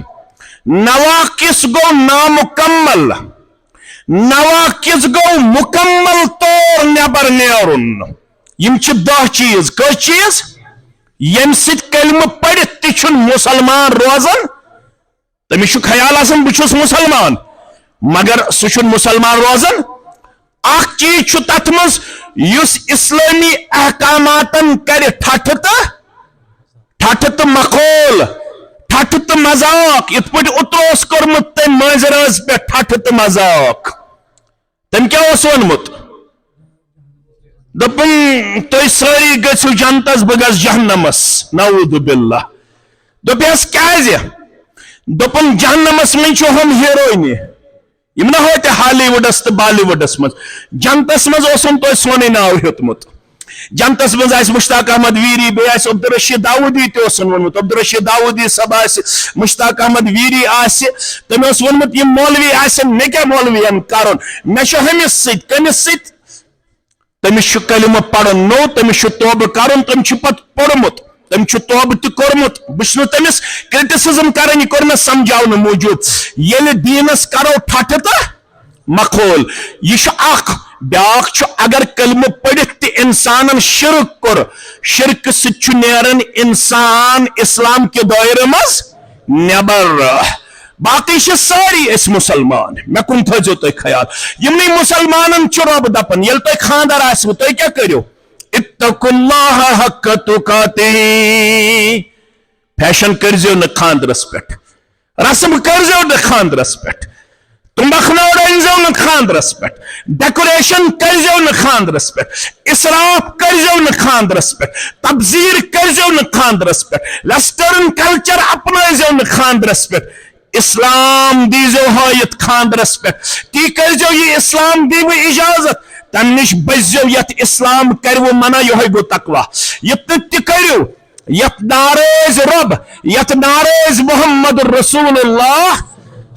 نواقص گوٚو نامُکمل نواقض گوٚو مُکمل طور نٮ۪بر نیرُن یم چھِ 10 چیٖز کٔژ چیٖز ییٚمہِ سۭتۍ کلمہٕ پٔرِتھ تہِ چھُنہٕ مُسلمان روزان تٔمِس چھُ خیال آسان بہٕ چھُس مُسلمان مگر سُہ چھُنہٕ مُسلمان روزان اکھ چیٖز چھُ تتھ منٛز یُس اسلٲمی احکاماتن کرِ ٹھٹھٕ تہٕ مخول ٹھٹھٕ تہٕ مذاق یِتھ پٲٹھۍ اوترٕ اوس کوٚرمُت تٔمۍ مٲنٛزِ رٲژ پٮ۪ٹھ ٹھٹھٕ تہٕ مذاق تٔمۍ کیٛاہ اوس ووٚنمُت دوٚپُن تُہۍ سٲری گٔژھِو جنتس بہٕ گژھٕ جہنمس نعوذ باللہ دوٚپیس کیٛازِ دوٚپُن جہنمس منٛز چھُ ہُم ہیروینہِ یم نہ ہوتے ہالی وُڈس تہٕ بالی وُڈس منٛز جنتس منٛز اوسُم تۄہہِ سونُے ناو ہیوٚتمُت جنتس منٛز آسہِ مشتاق احمد ویری بیٚیہِ آسہِ عبدالرشید داؤدی تہِ اوسُن ووٚنمُت عبدالرشید داؤدی صٲب آسہِ مشتاق احمد ویری آسہِ تٔمۍ اوس ووٚنمُت یِم مولوی آسن مےٚ کیٛاہ مولوین کرُن مےٚ چھُ ہُمِس سۭتۍ کٔمِس سۭتۍ تٔمِس چھُ کلمہٕ پرُن نوٚو تٔمِس چھُ توبہٕ کرُن تٔمۍ چھُ پتہٕ پوٚرمُت تٔمۍ چھُ توبہٕ تہِ کوٚرمُت بہٕ چھُس نہٕ تٔمِس کرٹسزم کران یہِ کوٚر مےٚ سمجھاونہٕ موٗجوٗب ییٚلہِ دیٖنس کرو ٹھٹھٕ تہٕ مخول یہ چھُ اکھ بیاکھ چھُ اگر کلمہٕ پٔرِتھ تہِ انسانن شرک کوٚر شرکہٕ سۭتۍ چھُ نیران انسان اسلام کہِ دٲیرٕ منٛز نٮ۪بر باقٕے چھِ سٲری أسۍ مُسلمان مےٚ کُن تھٲیزیو تُہۍ خیال یِمنٕے مُسلمانن چھُ رۄب دپان ییٚلہِ تۄہہِ خاندر آسوٕ تُہۍ کیٛاہ کٔرِو اتقوا اللہ حق تقاتہ فیشن کٔرزیو نہٕ خاندرس پٮ۪ٹھ رسم کٔرزیو نہٕ خاندرس پٮ۪ٹھ تمبکھنور أنزیو نہٕ خاندرس پٮ۪ٹھ ڈیکوریشن کٔرزیو نہٕ خاندرس پٮ۪ٹھ اسراف کٔرزیو نہٕ خاندرس پٮ۪ٹھ تبذیر کٔرزیو نہٕ خاندرس پٮ۪ٹھ ویسٹرن کلچر اپنٲیزیو نہٕ خاندرس پٮ۪ٹھ اسلام دیزیو ہٲیِتھ خاندرس پٮ۪ٹھ تی کٔرزیو یہِ اسلام دیوٕ اجازت تمہِ نِش بٔززیو یتھ اسلام کروٕ منع یِہوے گوٚو تقوا یِتھ نہٕ تہِ کٔرِو یتھ ناراض رۄب یتھ ناراض محمد رسول اللہ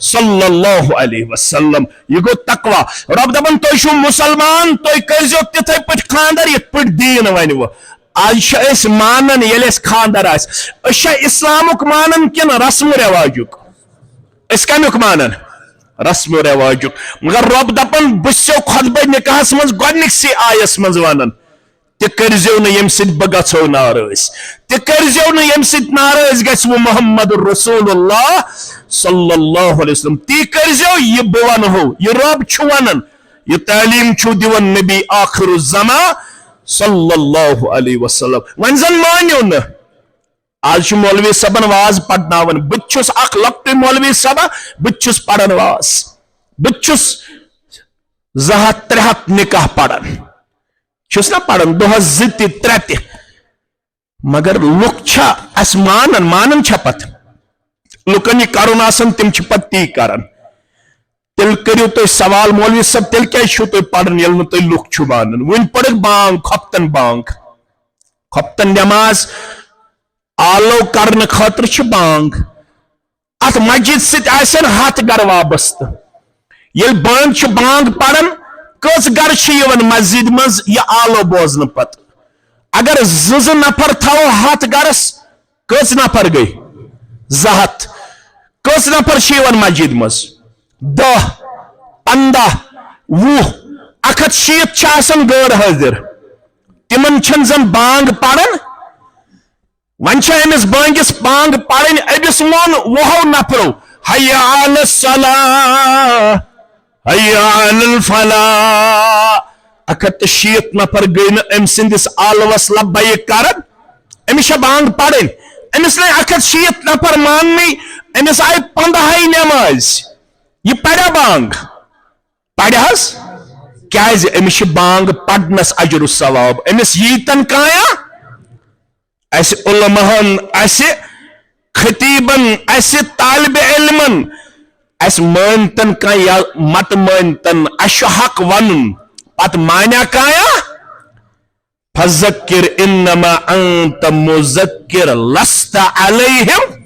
صلی اللہ علیہ وسلم یہ گو تقوی رب دپان تُہۍ چھِو مسلمان تُہۍ کٔرزیو تِتھے پٲٹھۍ خاندر یِتھ پٲٹھۍ دیٖن ونوٕ آج چھِ أسۍ مانان ییٚلہِ اَسہِ خاندر آسہِ أسۍ چھا اسلامُک مانان کِنہٕ رسم و رواجُک أسۍ کمیُک مانان رسم و رواجُک مگر رب دپان بہٕ چھُسو خطبہ نکاحس منٛز گۄڈنِکسٕے آیس منٛز ونان تہِ کٔرزیو نہٕ ییٚمہِ سۭتۍ بہٕ گژھو ناراض تہِ کٔرزیو نہٕ ییٚمہِ سۭتۍ ناراض گژھوٕ محمد رسول اللہ صلی اللہ علیہ وسلم تی کٔرزیو یہِ بہٕ ونہو یہِ رب چھُ ونان یہ تعلیم چھو دیون نبی آخر الزمان صلی اللہ علیہ وسلم ون زن مانیو نا آج چھُ مولوی صبن واز پڑناون بہٕ چھُس اکھ لۄکٹُے مولوی صبا بہٕ چھُس پران واز بہٕ چھُس 200-300 نکاح پران چھُس نا پران دۄہس 2-3 تہِ مگر لُکھ چھا اس مانن چھا پتہٕ لُکن یہ کرُن آسان تِم چھِ پتہٕ تی کران تیل کریو تو سوال مولوی صاحب تیل کیا چھو تو پڑھن یل نہ تو لُکھ چھُ مانان ون پڑھ بانگ کھپتن نماز آلو کرنے خاطر چھ بانگ ات مسجد ست آسن 7 گھر وابستہ یل بانگ چھ بانگ پڑھن کس گھر چھ یوان مسجد مز یہ آلو بوزن پت اگر 2 نفر تھاو 7 گھرس کس نفر گئی 200 کس نفر چھ یوان مسجد مز 10 15 20 160 چھ آسان غیر حاضر تمن چھن زن بانگ پڑھن ون چھ امس بانگس بانگ پڑھن ابس وون 20 نفرو حی علی الصلاة حی علی الفلاح 160 نفر گئی نا ام سندس آلوس لبیک کرن امس چھ بانگ پڑھن امس نے 160 نفر ماننی امس آئی 15 نماز یہ پڑھا بانگ پڑھس کیاز امس بانگ پڑھنس اجر الثواب امس ییتن کایا اس علماءن اس خطیبن اس طالب علمن اس مانتن کا یا مت مانتن اس حق ون پت مانا کایا فذکر انما انت مذکر لست علیہم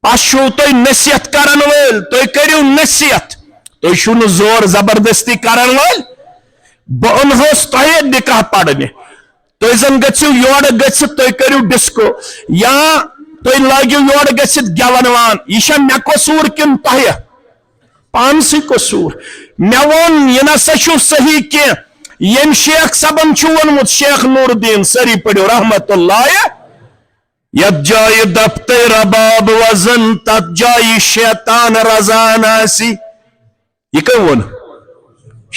پاشو تو نصیحت کرن ول تو کریو نصیحت تو شنو زور زبردستی کرن ول بہ انہوس تو نکاح پڑھنے تو زن گژھو یور گژھت تو کریو ڈسکو یا تو لاگیو یور گژھت گیون وان یہ مے قصور کن تہ پانسی قصور مے وون یہ نسا چھو صحیح کی یم شیخ صبن چھو ونمت شیخ نور الدین سری پڑھو رحمت اللہ یت جائے دفتر رباب وزن تت جائے شیطان رضان آسی یہ کون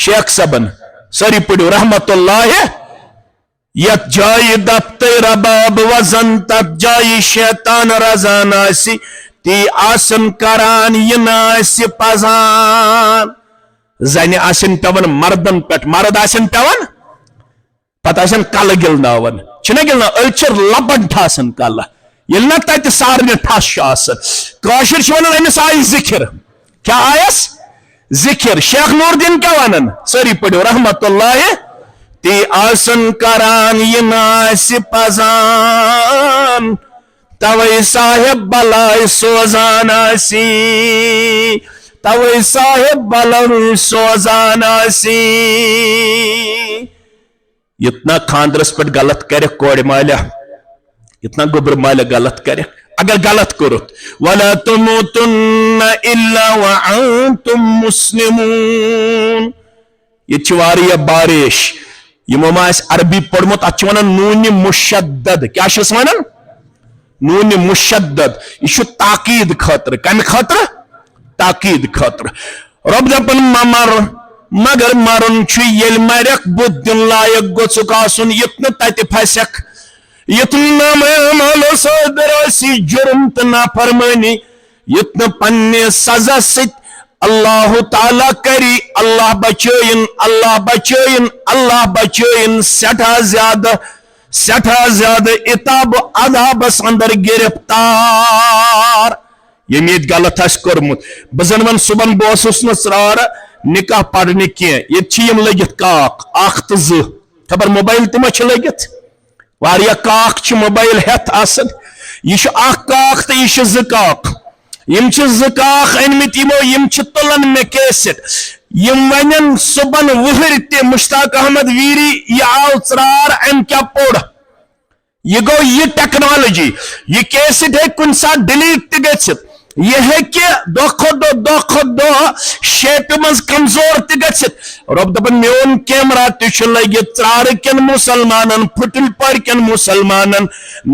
شیخ صبن سری پڑھو رحمت اللہ یت جائے دفتر رباب وزن تت جائے شیطان رضان آسی تی آسن کران یہ ناسی پزان زنی آسن پیون مردن پیٹ مرد آسن پیون پتہ آسن کل گلناون چھنا گلنا الچر لبن ٹھاسن کل یل نا تت سارن ٹھس آسن کاشر چھ ونان امس آئی ذکر کیا آیس ذکر شیخ نور الدین کیا ونان سری پڑھو رحمت اللہ تی آسن کران یہ ناس پزان توئی صاحب بلائی سوزان آسی توئی صاحب بلائی سوزان آسی اتنا خاندرس پر غلط کرے کوڑ مالیہ اتنا گبر مالیہ غلط کرے اگر غلط کرت وَلَا تُمُوتُنَّ إِلَّا وَأَنْتُمْ مُسْلِمُونَ یہ چواری بارش یہ مماس عربی پڑھمت اچھوانا نون مشدد کیا شس وانا نون مشدد یہ تاکید خطر کم خطر تاکید خطر رب دپن ممر مگر مرن چھ یل مرک بدن لائق گوچک آسن یتن تت پھسک یتن مالو صدر سی جرم تنا فرمانی یتن پنی سزا ست اللہ تعالی کری اللہ بچائن اللہ بچائن اللہ بچائن سٹھا زیادہ اتاب عذابس اندر گرفتار یہ میت غلط اس کرمت بزن ون صبح بوسس نسرار نکاح پڑھنے کی یہ چیم لگت کاک اخ تو ز خبر موبائل تما چھ لگت واریا کاک چھ موبائل ہتھ آسن یہ اخ کاک تو یہ ز کاک یم چھ زکاخ انمت یمو یم چھ تلن میں کیسٹ یم ونن صبح وہر تہ مشتاق احمد ویری یہ آو ژرار ام کیا پوڑ یہ گو یہ ٹیکنالوجی یہ کیسٹ ہے کن ساتھ ڈیلیٹ تہ گژھت یہ ہے کہ دہ کھت دہ شیپ مز کمزور تہ گژھت رب دپن میون کیمرہ تہ لگت ژرار کن مسلمانن پھٹل پور کن مسلمانن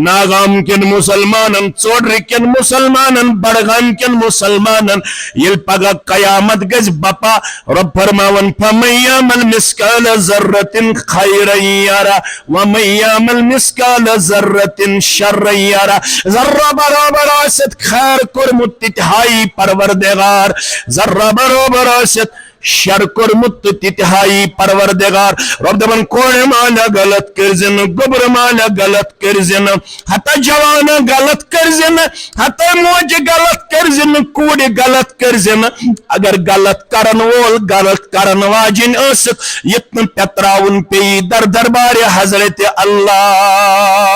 ناگام کن مسلمانن ژوڈر کن مسلمانن بڑگام کن مسلمانن یل پگہ قیامت گژھ بپا رب فرماون فمن یعمل مثقال ذرۃ خیرا یرہ ومن یعمل مثقال ذرۃ شرا یرہ ذرہ برابر آست خیر کورمت تتہائی پروردگار ذرہ برابر آست شر کورمت تتہائی پروردگار رب دپن کوڑ مانا غلط کرزن گبر مانا غلط کرزن ہتا جوانا غلط کرزن ہتا موج غلط کرزن کوڑ غلط کرزن اگر غلط کرن وول غلط کرن واجن اسک یتن پتراون پی در دربار حضرت اللہ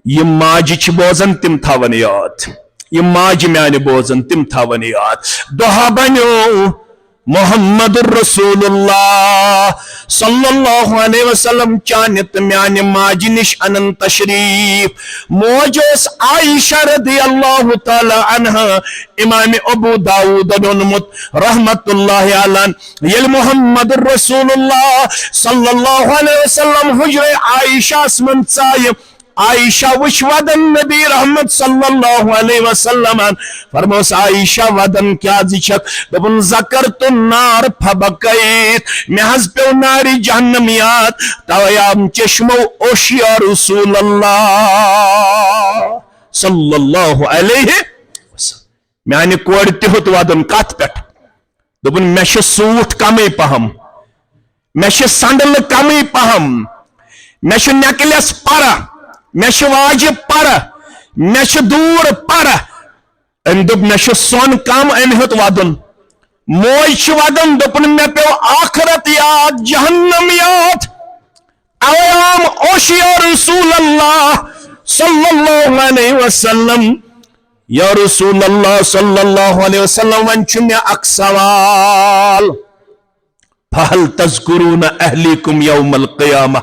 یہ ماج چھ بوزن تم تھاون یاد یہ ماج میانہ بوزن تم تھاون یاد دہا بنو محمد الرسول اللہ صلی اللہ علیہ وسلم چانت میانہ ماج نش انن تشریف موجوس عائشہ رضی اللہ تعالی عنہ امام ابو داود نمت رحمت اللہ علیہ یل محمد الرسول اللہ صلی اللہ علیہ وسلم حجر عائشہ اسمن ژایہ عائشہ وش ودن نبی رحمت صلی اللہ علیہ وسلم فرموس عائشہ ودن کیا زچک دبن ذکرت النار فبکیت میں حض پیو ناری جہنمیات تویام چشمو اوش یا رسول اللہ صلی اللہ علیہ وسلم میانی کوڑتی ہوت ودن کات پیٹ دبن میش سوٹ کمی پہم میش سندل کمی پہم میش نیکلیس پارا میش واجب پارا میش دور پارا ام دب میش سون کم ام ہت ودن موج ودن دپن میں پیو آخرت یاد جہنم یاد اوام اوش یا رسول اللہ صلی اللہ علیہ وسلم یا رسول اللہ صلی اللہ علیہ وسلم ون چھ مے اک سوال فہل تذکرون اہلیکم یوم القیامہ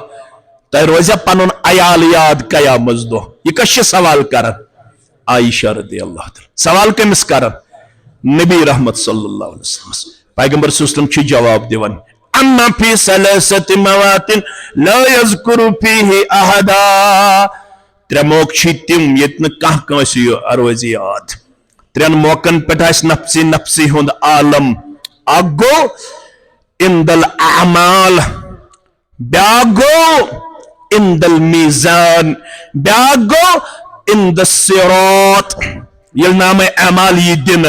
تہ روزیا پنن عیال یاد قیامت دہ یہ کش سوال کرن عائشہ رضی اللہ تعالی سوال کمس کرن نبی رحمت صلی اللہ علیہ وسلم پیغمبر صلی اللہ علیہ وسلم چھ جواب دیون اما فی ثلاثت مواطن لا یذکر فیہ احدا ترے موقع چھ تم یتن کانہ کانسی روزی یاد ترین موقعن پہ نفسی نفسی ہند عالم اکھ گو اند الاعمال بیاکھ گو اند المیزان بیاکھ گو اند الصراط یل نام اعمال یہ دن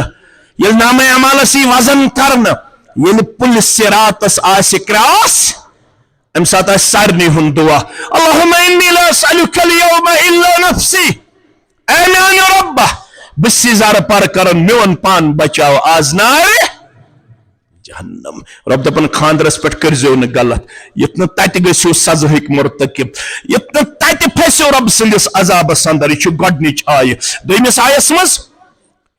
یل نام اعمال سی وزن کرن یل پل صراطس آس کراس ام سات آس سارنی ہن دعا اللہم انی لا اسألک اليوم الا نفسی اے میان ربہ بسی زار پر کرن میون پان بچاو آز نار جہنم رب دپن خاندرس پٹ کرزیو نہ غلط یتن تت گژھو سزہک مرتکب یتن تت پھسو رب سندس عذابس اندر یہ گۄڈنِچ آیہ دویمس آیس مز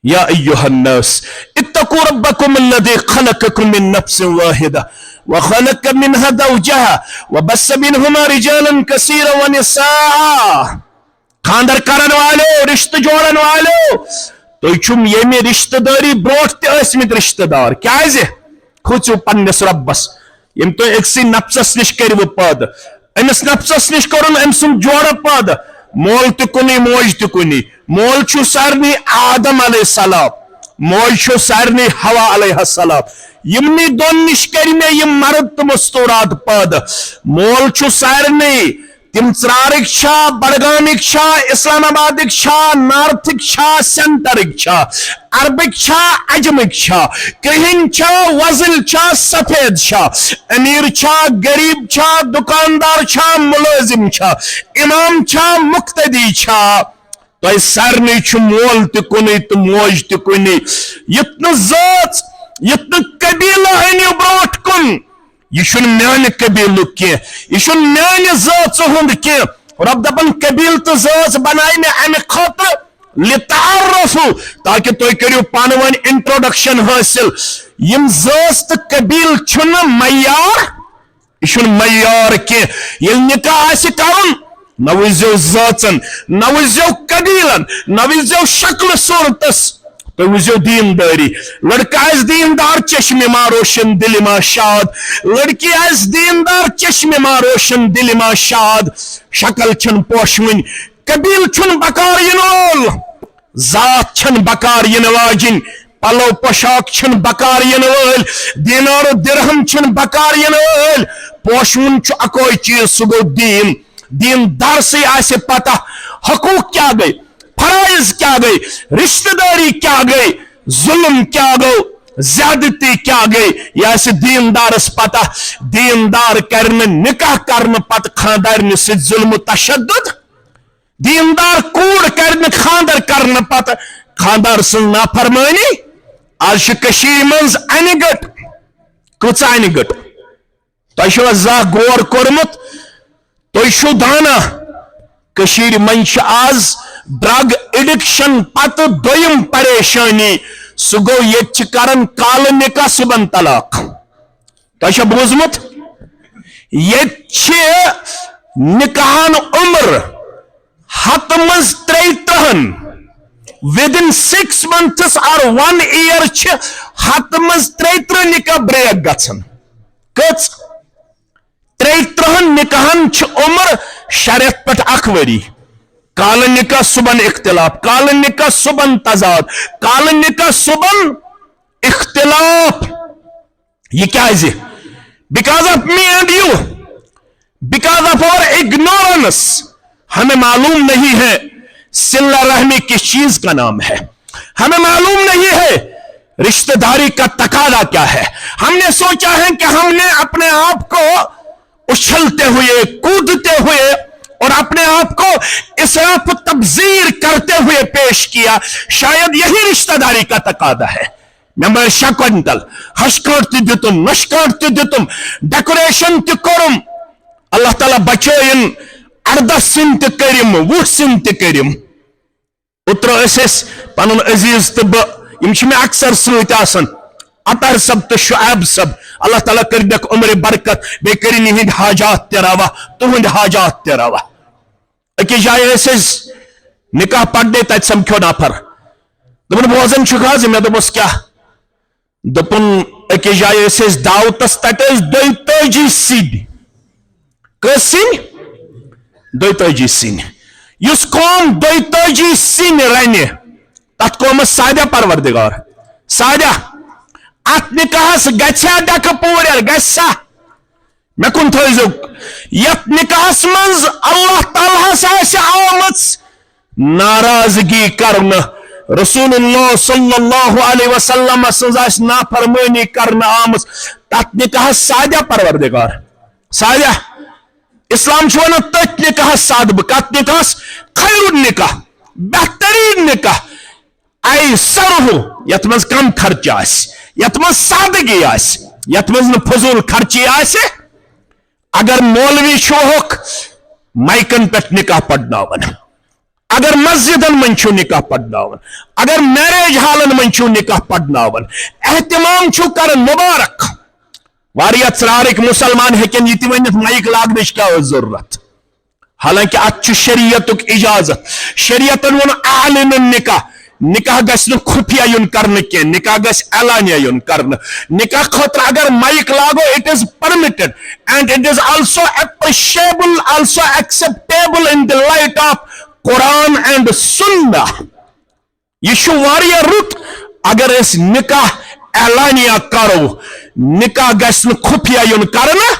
یا ایہا الناس اتقوا ربکم الذی خلقکم من نفس واحدہ وخلق منها زوجها وبث منهما رجالا كثيرا ونساء خاندر کرن والو رشتہ جوڑن والو تو چھم یمی رشتہ داری بروٹ تہ ٲسمٕتۍ رشتہ دار کیازِ کھوژو پنس ربس یم تو اکسی نفسس نش کرو پد امس نفسس نش کرن ام سن جوڑ پد مول تہ کنی موج تہ کنی مول چھو سارنی آدم علیہ السلام موج چھو سارنی حوا علیہ السلام یمنی دون نش کر میں یم مرد تہ مستورات پد مول چھو سارنی تم ژرارک چھا بڑگامک چھا اسلام آبادک چھا نارتھک چھا سینٹرک چھا عربک چھا عجمک چھا کرہن چھا وزل چھا سفید چھا امیر چھا غریب چھا دکاندار چھا ملازم چھا امام چھا مقتدی چھا تو سارنی چھ مول تہ کنی تو موج تہ کنی یتن ذات یتن قبیلہ انیو بروٹ کن یہ میان قبیل کی یہ میان ذات ہند کی رب دپن قبیل تو ذات بنائے میں امہ خاطر لِتَعَرَّفُوا تاکہ تُہۍ کٔرِو پانہٕ ؤنۍ انٹروڈکشن حٲصِل یِم زٲژ تہٕ قبیٖل چھُنہٕ معیار یہِ چھُنہٕ معیار کینٛہہ ییٚلہِ نکاح آسہِ کرُن نہ وٕچھزیو زٲژن نہ وٕچھزیو قبیٖلن نہ وٕچھزیو شکلہٕ صوٗرتس تُہۍ وٕچھزیو دیندٲری لڑکہٕ آسہِ دیندار چشمہِ ما روشن دِلہِ ما شاد لڑکی آسہِ دیندار چشمہِ ما روشن دِلہِ ما شاد شکل چھنہٕ پوشوٕنۍ قبیٖل چھُنہٕ بکار یِنہٕ وول ذات چھنہٕ بکار یِنہٕ واجِنۍ پلو پوشاک چھنہٕ بکار یِنہٕ وٲلۍ دینار و درہم چھنہٕ بکار یِنہٕ وٲلۍ پوشوُن چھُ اکوے چیٖز سُہ گوٚو دیٖن دیندارسٕے آسہِ پتہ حقوٗق کیٛاہ گٔے فرائض کیا گئی رشتہ داری کیا گئی ظلم کیا گو زیادتی کیا گئی یہ سے دیندارس پتہ دیندار کرنے نکاح کرنے پتہ خاندارنہ سۭتۍ ظلم و تشدد دیندار کوڑ کرنے خاندر کرنے پتہ خاندار سن نافرمانی آج چھ کشیر منز انہِ گٹ کۭژاہ انہِ گٹ تۄہہِ چھوا زانٛہہ غور کوٚرمُت تُہۍ چھِو دانا کشیر منز چھ آز ڈرگ ایڈکشن پتہ دویم پریشانی سہ گو یہ کرن کالہ نکاح صبح طلاق تۄہہِ چھا بوٗزمُت یہ نکاحن عمر ہتھ مز 33 within 6 months or 1 year ہتھ مز 33 نکاح بریک گژھن کٔژ 33 نکاحن عمر شریعت پہ 1 ؤری کالہ نکاح صبح اختلاف کالہ نکاح صبح تضاد کالہ نکاح صبح اختلاف یہ کیازِ because of me and you because of our ignorance ہمیں معلوم نہیں ہے صلہ رحمی کس چیز کا نام ہے ہمیں معلوم نہیں ہے رشتہ داری کا تقاضا کیا ہے ہم نے سوچا ہے کہ ہم نے اپنے آپ کو اچھلتے ہوئے کودتے ہوئے اور اپنے آپ کو اسراف و تبذیر کرتے ہوئے پیش کیا شاید یہی رشتہ داری کا تقاضا ہے میں شکونتل ہشکوٹ تہ دتم نشکوٹ تہ دتم ڈیکوریشن تہ کرم اللہ تعالیٰ بچائن 18 سن تہ کرم 20 سن تہ کرم اوترٕ ٲسۍ أسۍ پنُن عزیز تہ بہٕ یِم چھِ مےٚ اکثر سۭتۍ آسان عطر صب تو شعیب صب اللہ تعالیٰ کردک عمر برکت بے کرن یہند حاجات تہ روا تہند حاجات تہ روا اکس جائے ٲسۍ نکاح پڑھنے تتہِ سمکھیو نفر دوٚپُن بوزان چھُکھ حظ مےٚ دوٚپُس کیٛاہ دوٚپُن أکِس جایہِ ٲسۍ دعوتس تتہِ ٲسۍ 42 سِنۍ کٔژ سِنۍ 42 سِنۍ یُس قوم 42 سِنۍ رنہِ تتھ قومس سادہ پروردگار سادہ ات نکاحس گژھیا ڈکہ پوٗریر گژھا مےٚ کُن تھٲیزو یتھ نکاحس منٛز اللہ تعالیٰ ہس آسہِ آمٕژ ناراضگی کرنہٕ رسول اللہ صلی اللہ علیہ وسلم سٕنٛز آسہِ نافرمٲنی کرنہٕ آمٕژ تتھ نکاحس سادہ پروردگار سادہ اسلام چھُ ونان تٔتھۍ نکاحس سادٕ بہٕ کتھ نکاحس خیر النکاح بہترین نکاح ایسرہ یتھ منٛز کم خرچہ آسہِ یتھ منٛز سادگی آسہِ یتھ منٛز نہٕ فضوٗل خرچی آسہِ اگر مولوی چھُوکھ مایکن پٮ۪ٹھ نکاح پرناوان اگر مسجدن منٛز چھُو نکاح پرناوان اگر میریج ہالن منٛز چھُو نکاح پرناوان احتمام چھُو کران مبارک واریاہ ژرارٕکۍ مسلمان ہیٚکن یہِ تہِ ؤنِتھ مایک لاگنٕچ کیٛاہ ٲس ضروٗرت حالانکہ اتھ چھُ شریعتُک اجازت شریعتن ووٚن اعلنُن نکاح نکاح گژھِ نہٕ خفیہ یُن کرنہٕ کینٛہہ نکاح گژھِ اعلانیہ یُن کرنہٕ نکاح خٲطرٕ اگر مایک لاگو it is permitted and it is also appreciable also acceptable in the light of Quran and سنہ یہ چھُ واریاہ رُت اگر أسۍ نکاح اعلانیہ کرو نکاح گژھِ نہٕ خفیہ یُن کرنہٕ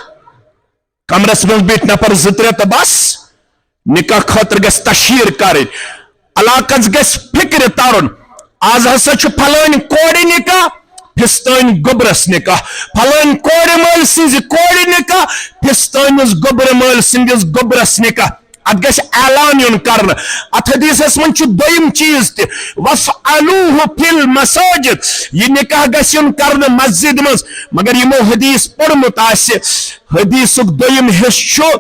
کمرس منٛز بیٹھ نفر 2-3 تہٕ بس نکاح خٲطرٕ گژھِ تشہیر کرٕنۍ علاقس گژھِ فکر ترُن آز ہسا چھُ پھلٲنۍ کورِ نکاح فِستٲنۍ گوٚبرس نکاح پھلٲنۍ کورِ مٲلۍ سٕنٛزِ کورِ نکاح فِستٲنِس گوٚبرٕ مٲلۍ سٕنٛدِس گوٚبرس نکاح ات گژھِ اعلان یُن کرنہٕ ات حدیثس منٛز چھُ دوٚیِم چیٖز تہِ وَفعلوٗهُ فِی الْمَساجِد یہِ نکاح گژھِ یُن کرنہٕ مسجد منٛز مگر یِمو حدیث پوٚرمُت آسہِ حدیثُک دوٚیِم حصہٕ چھُ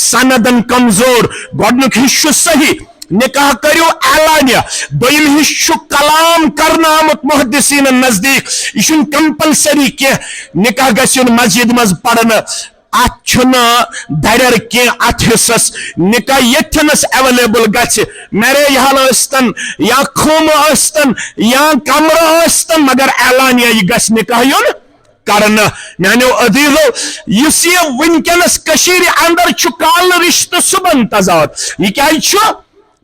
سندن کمزور گۄڈنیُک حصہٕ چھُ صحیح نکاح کرو اعلانیہ دویم ہش کلام کرنا آمت محدثین نزدیک یہ کمپلسری کی نکاح گھن مسجد مز پڑھنا اتنا درر کی ات حصص نکاح یتنس اویلیبل گھِ میرے حال ٲسۍتن یا خوم ٲسۍتن یا کمرہ ٲسۍتن مگر اعلانیہ یہ گھِ نکاح یُن کرنا میانو عزیزو اس یہ ونکس کشیر اندر کال رشتہ صبح تضاد یہ کیا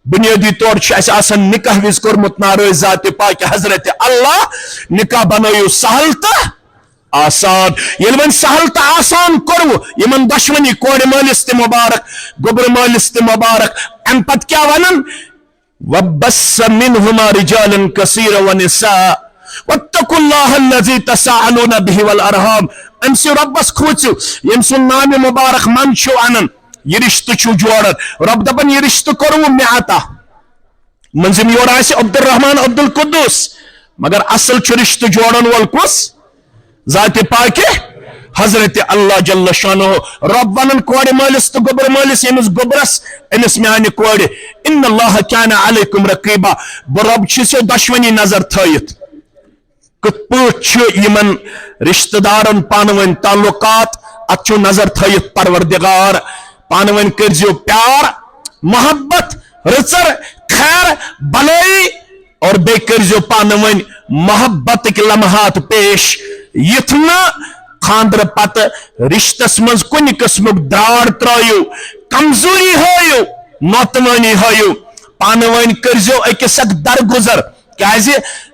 بنیادی طور آسان نکاح وز کورمت نارے ذات پاک حضرت اللہ نکاح بنائیو سہل تو آسان یل ون سہل تو آسان کرو یمن دشمنی کور مالس تہ مبارک گوبر مالس تہ مبارک ام پت کیا ونن وبس منہما رجالا کثیرا ونساء واتقوا الله الذي تساءلون به والارحام ام سے ربس کھوچو یم سن نام مبارک من چھو انن یہ رشتہ چھو جوڑن رب دپن یہ رشتہ کرو میں عطا منزم یور آسہِ عبد الرحمن عبد القدوس مگر اصل چھو رشتہ جوڑن وول کس ذات پاک حضرت اللہ جل شانہ رب ونن کوڑ مالس تو گبر مالس یمس گبرس امس میانہ کوڑ ان اللہ کان علیکم رقیبا برب چھسو دشونی نظر تھایت کت پوچھ یمن رشتہ دارن پانون تعلقات اتچو نظر تھایت پروردگار پانون کرزیو پیار محبت رچر خیر بلائی اور بے کرزیو پانون محبت کے لمحات پیش یتنا خاندر پت رشتس مز کن قسمک دراڑ ترایو کمزوری ہایو نوتوانی ہایو پانون کرزیو اکس اک درگزر کیازِ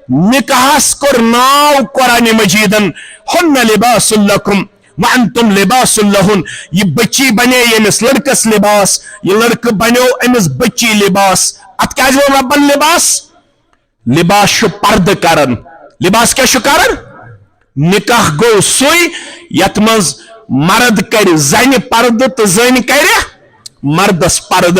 نکاحس کور ناو قرآن مجیدن ہن لباس لکم وانتم لباس لہن یہ بچی بنے یمس لڑکس لباس یہ لڑکہ بنو امس بچی لباس ات کیازِ وون ربن لباس لباس شو پرد کرن لباس کیا شو کرن نکاح گو سوئی یت مز مرد کر زن پرد تو زن کر مردس پرد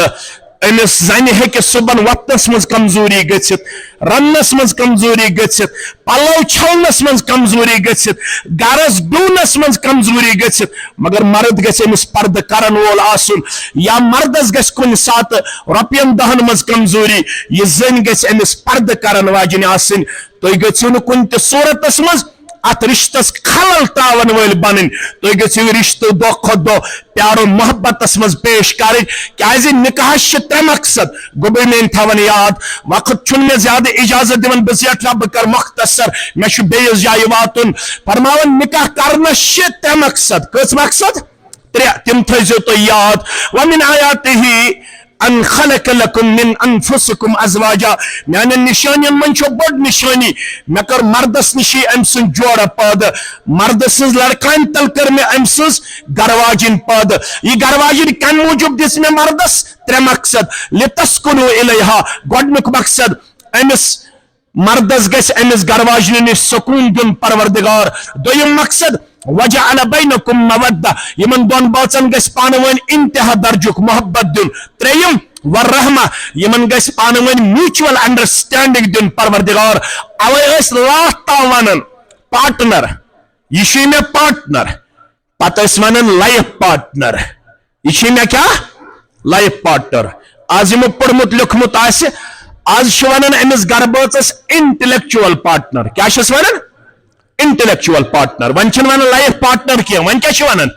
امس زن ہیکہ صبح وقتس مز کمزوری گژھِتھ رنس مز کمزوری گژھِتھ پلو چھلنس مز کمزوری گژھِتھ گرس ڈونس مز کمزوری گژھِتھ مگر مرد گژھِ امس پرد کرن وول آسن یا مردس گژھِ کُنہِ ساتہٕ رۄپین دہن مز کمزوری یہ زن گژھِ امس پرد کرن واجن آسن تُہۍ گٔژھِو نہٕ کُنہِ تہِ صوٗرتس مز ات رشتس خلل تاون ول بنن تُہۍ گٔژھِو رشتہ دۄہ کھۄتہٕ دۄہ پیارو محبتس مز پیش کرٕنۍ کیازِ نکاحس چھِ ترٛےٚ مقصد گوٚبُر میٲنۍ تھاون یاد وقت چھُنہٕ مےٚ زیادٕ اجازت دِوان بہٕ زیٹھٕ بہٕ کرٕ مختصر مےٚ چھُ بیٚیِس جایہِ واتُن فرماوان نکاح کرنس چھِ ترٛےٚ مقصد کٔژ مقصد ترٛےٚ تِم تھٲیزیو تُہۍ یاد ومن آیاتہ ان خلق لکم من انفسکم ازواجا میانن نشانین من چھو بڑ نشانی میں کر مردس نشی ام سن جوڑا پاد مرد سز لڑکان تل کر میں ام سز گرواجن پاد یہ گرواجن کن موجب دس میں مردس ترے مقصد لتسکنو الیہا گوڑنک مقصد امس مردس گس امس گرواجن نش سکون دن پروردگار دویم مقصد وجعل بینکم مودہ یمن دون باچن گس پانوین انتہا درجک محبت دن تریم والرحمہ یمن گس پانوین میوچول انڈرسٹینڈنگ دن پروردگار اوے اس رات تاوانن پارٹنر یہ چھ میں پارٹنر پتہ اس ونن لائف پارٹنر یہ چھ میں کیا لائف پارٹنر آز یمو پڑھمت لکھمت آسہ آز چھ ونن امس گرباچس انٹلیکچوئل پارٹنر کیا چھس ونن انٹلیکچوئل پارٹنر ون چھن ونن لائف پارٹنر کی ون کیا چھ ونن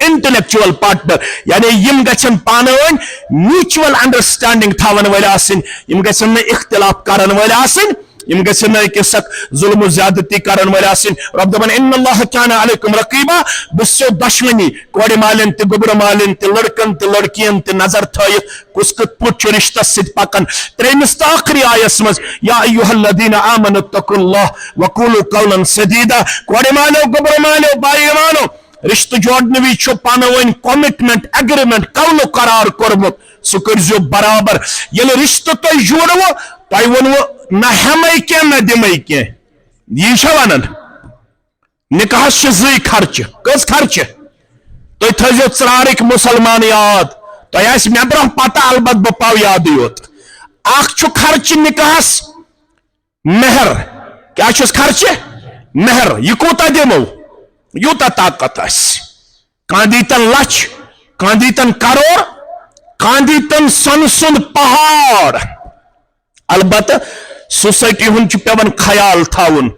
انٹلیکچوئل پارٹنر یعنی یم گژھن پانوین میوچول انڈرسٹینڈنگ تھاون وٲلۍ آسٕنۍ یم گژھن نہٕ اختلاف کرن وٲلۍ آسٕنۍ یم گژھن نہٕ أکِس اکھ ظلم و زیادتی کرن وٲلۍ آسٕنۍ رب دپان ان اللہ کان علیکم رقیبا بہٕ چھُسو دشمنی کورِ مالٮ۪ن تہِ گوٚبرٕ مالٮ۪ن تہِ لڑکن تہِ لڑکین تہِ نظر تھٲیِتھ کُس کِتھ پٲٹھۍ چھُ رشتس سۭتۍ پکان ترٛیمِس تہٕ ٲخری آیس منٛز یا ایُہا الذین آمنوا اتقوا اللہ وقولوا قولا سدیدا کورِ مالیو گوٚبرٕ مالیو بایی مانو رشتہ جوڑنے وز چھو پانوین کمٹمنٹ ایگریمنٹ قول قرار کورمت سہ کرزیو برابر یل رشتہ تہ جوڑو تہ ونو نہ ہمے کی نہ دمے کی یہ ونان نکاحس زی خرچہ کس خرچہ تھی تھزیو ژرارک مسلمان یاد تہ آس مے برہ پتہ البتہ بہ پاو یاد یوت اخ چھ خرچہ نکاحس مہر کیا چھس خرچہ مہر یہ کوتا دمو یوتا طاقت آس کان دیتن لچھ کان دیتن کروڑ کاندی تن سن سن پہاڑ البتہ سوسائٹی ہن پیون خیال تھاون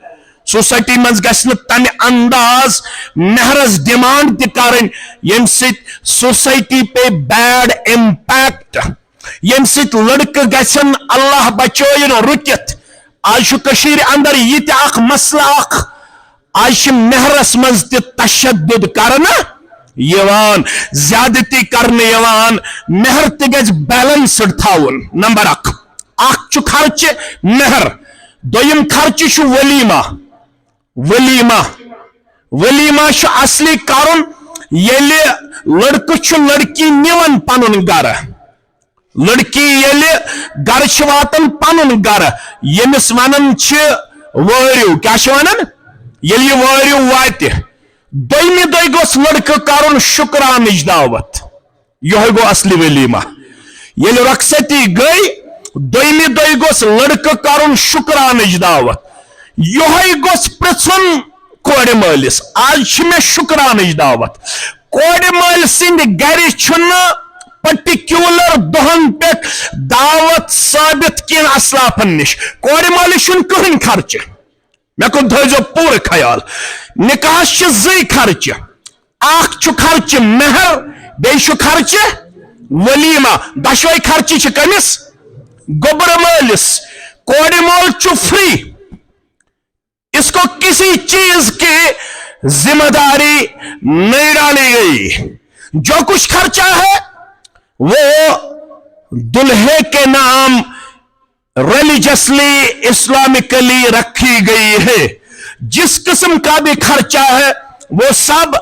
سوسائٹی مز گژھِ تمہ انداز مہرس ڈیمانڈ تہ کرن یم سۭتۍ سوسائٹی پہ بیڈ امپیکٹ یم سۭتۍ لڑکہ گژھن اللہ بچٲیِن رُکِتھ آج چھُ کٔشیٖرِ اندر یہ تہ اخ مسئلہ اخ آج چھِ مہرس مز تہ تشدد کرنہٕ یوان زیادتی کرنے یوان مہر تہ گژھِ بیلنسڈ تھاون نمبر اخ چھُ خرچہ مہر دویم خرچہ چھُ ولیمہ ولیمہ چھُ اصلی کرن ییٚلہِ لڑکہ چھُ لڑکی نِوان پنُن گرٕ لڑکی ییٚلہِ گرٕ چھِ واتان پنُن گرٕ ییٚمِس ونان چھِ وٲرِو کیاہ چھِ ونان ییٚلہِ یہِ وٲرِو واتہِ دویمہِ دۄہ گوٚژھ لڑکہٕ کرُن شُکرانٕچ دعوت یہوے گوٚو اصلی ولیمہ ییٚلہِ رۄخصتی گٔے دویمہِ دۄہ گوٚژھ لڑکہٕ کرُن شُکرانٕچ دعوت یہوے گوٚژھ پرژھُن کورِ مٲلِس آز چھِ مےٚ شُکرانٕچ دعوت کورِ مٲلۍ سٕنٛدِ گرِ چھُنہٕ پرٹیکولر دہن پہ دعوت ثابت کین اسلافن نش کور مالس کہین خرچہ مے کن تھو پور خیال نکاحس زی خرچہ اخ خرچہ مہر بیٚیہِ خرچہ ولیمہ دشوے خرچہ کمس گوبر مالس کور مول فری اس کو کسی چیز کی ذمہ داری نہیں ڈالی گئی جو کچھ خرچہ ہے وہ دلہے کے نام ریلیجسلی اسلامکلی رکھی گئی ہے جس قسم کا بھی خرچہ ہے وہ سب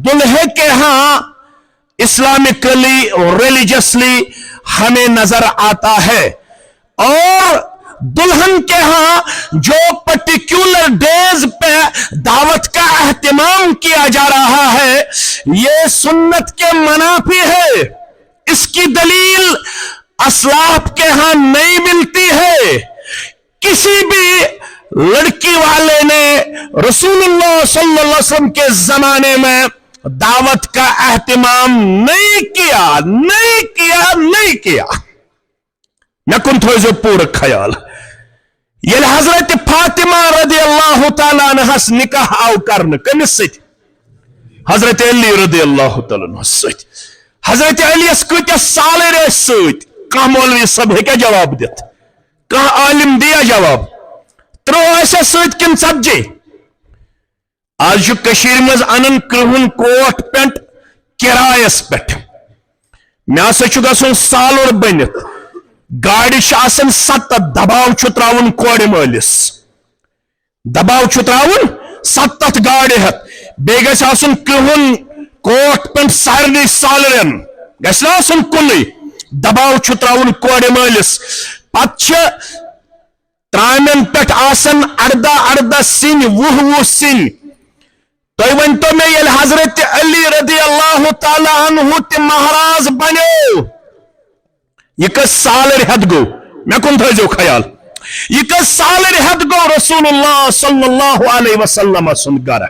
دلہے کے ہاں اسلامکلی ریلیجسلی ہمیں نظر آتا ہے اور دلہن کے ہاں جو پرٹیکولر ڈیز پہ دعوت کا اہتمام کیا جا رہا ہے یہ سنت کے منافی ہے اس کی دلیل اسلاف کے ہاں نہیں ملتی ہے کسی بھی لڑکی والے نے رسول اللہ صلی اللہ علیہ وسلم کے زمانے میں دعوت کا اہتمام نہیں کیا میں کن تھوڑے پور خیال یل حضرت فاطمہ رضی اللہ تعالیٰ عنہس نکاح آو کرن کمس ست حضرت علی رضی اللہ تعالیٰ عنہ ست حضرت علی کتس سالر ست کھانا مولوی صاحب ہیکیا جواب دت کھانا عالم دیا جواب ترو ایسا ست کن ژتجی آج کشیر مز انن کرہن کوٹ پینٹ کرایس پٹ مے ہسا چھ گژھن سالر بنت گاڑی آسان 7 دباؤ چھ تراون کور مالس دباؤ چھ تراون 7 گاڑی ہت بیٚیہِ گژھِ آسن کرہن کوٹ پینٹ سارنی سالرن گژھِ نہ آسن کُنُے دباؤ چھ تراون کور مالس پتہ ترامین پہ آسن 18 سن 20 سن تُہۍ ؤنتو مےٚ ییٚلہِ حضرت علی رضی اللہ تعالیٰ عنہ تہِ مہراز بنیو یہ کس سالر ہت گو میں کن تھو خیال یہ کس سالر ہت گو رسول اللہ صلی اللہ علیہ وسلم سن گر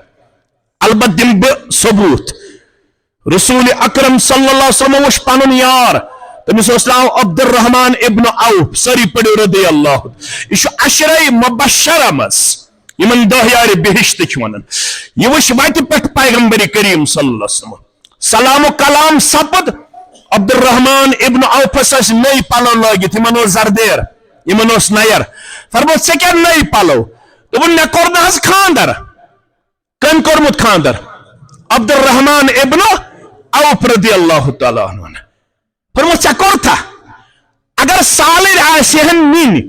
البت دم بہ ثبوت رسول اکرم صلی اللہ علیہ وسلم وش پنن یار تمس اوس ناو عبد الرحمن ابن عوف سری پڑھو رضی اللہ یہ عشرہ مبشرہ مس یمن 10 یار بہشت چھ ونان یہ وش وتہ پہ پیغمبر کریم صلی اللہ علیہ وسلم سلام و کلام سپد عبد الرحمن ابن عوفس اس نئی پلو لگت یمن اوس زردیر یمن اوس نیر فرموت ژےٚ کیٛاہ نئی پلو دوٚپُن مےٚ کوٚر نہ حظ خاندر کٔمۍ کوٚرمُت خاندر عبد الرحمن ابن عوف رضی اللہ تعالیٰ عنہ فرموت ژےٚ کوٚرتھا اگر سالر آسہن نِنۍ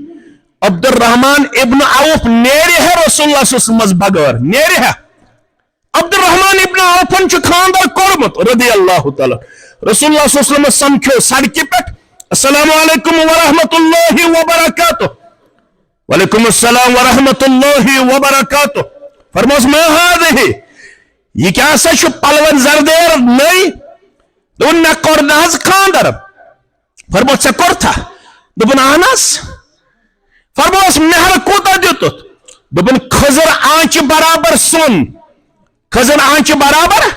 عبد الرحمن ابن عوف نیرِ ہے رسول اللہ صلی اللہ علیہ وسلم بغیر نیرِ ہے عبد الرحمن ابن عوفن چھ خاندر کوٚرمُت رضی اللہ تعالیٰ رسول اللہ صلی اللہ علیہ وسلم سمکھو سڑکہ پہ السلام علیکم ورحمۃ اللہ وبرکاتہ وعلیکم السلام ورحمۃ اللہ وبرکاتہ فرموس ما هذه یہ کیا سا چھ پلون زردیر نئی دوٚپُن مےٚ کوٚر نہ حظ خاندر فرموس ژےٚ کوٚرتھا دوٚپُن اہن حظ فرموس مہر کوتاہ دِتُتھ دوٚپُن خضر آنچہ برابر سون خضر آنچہ برابر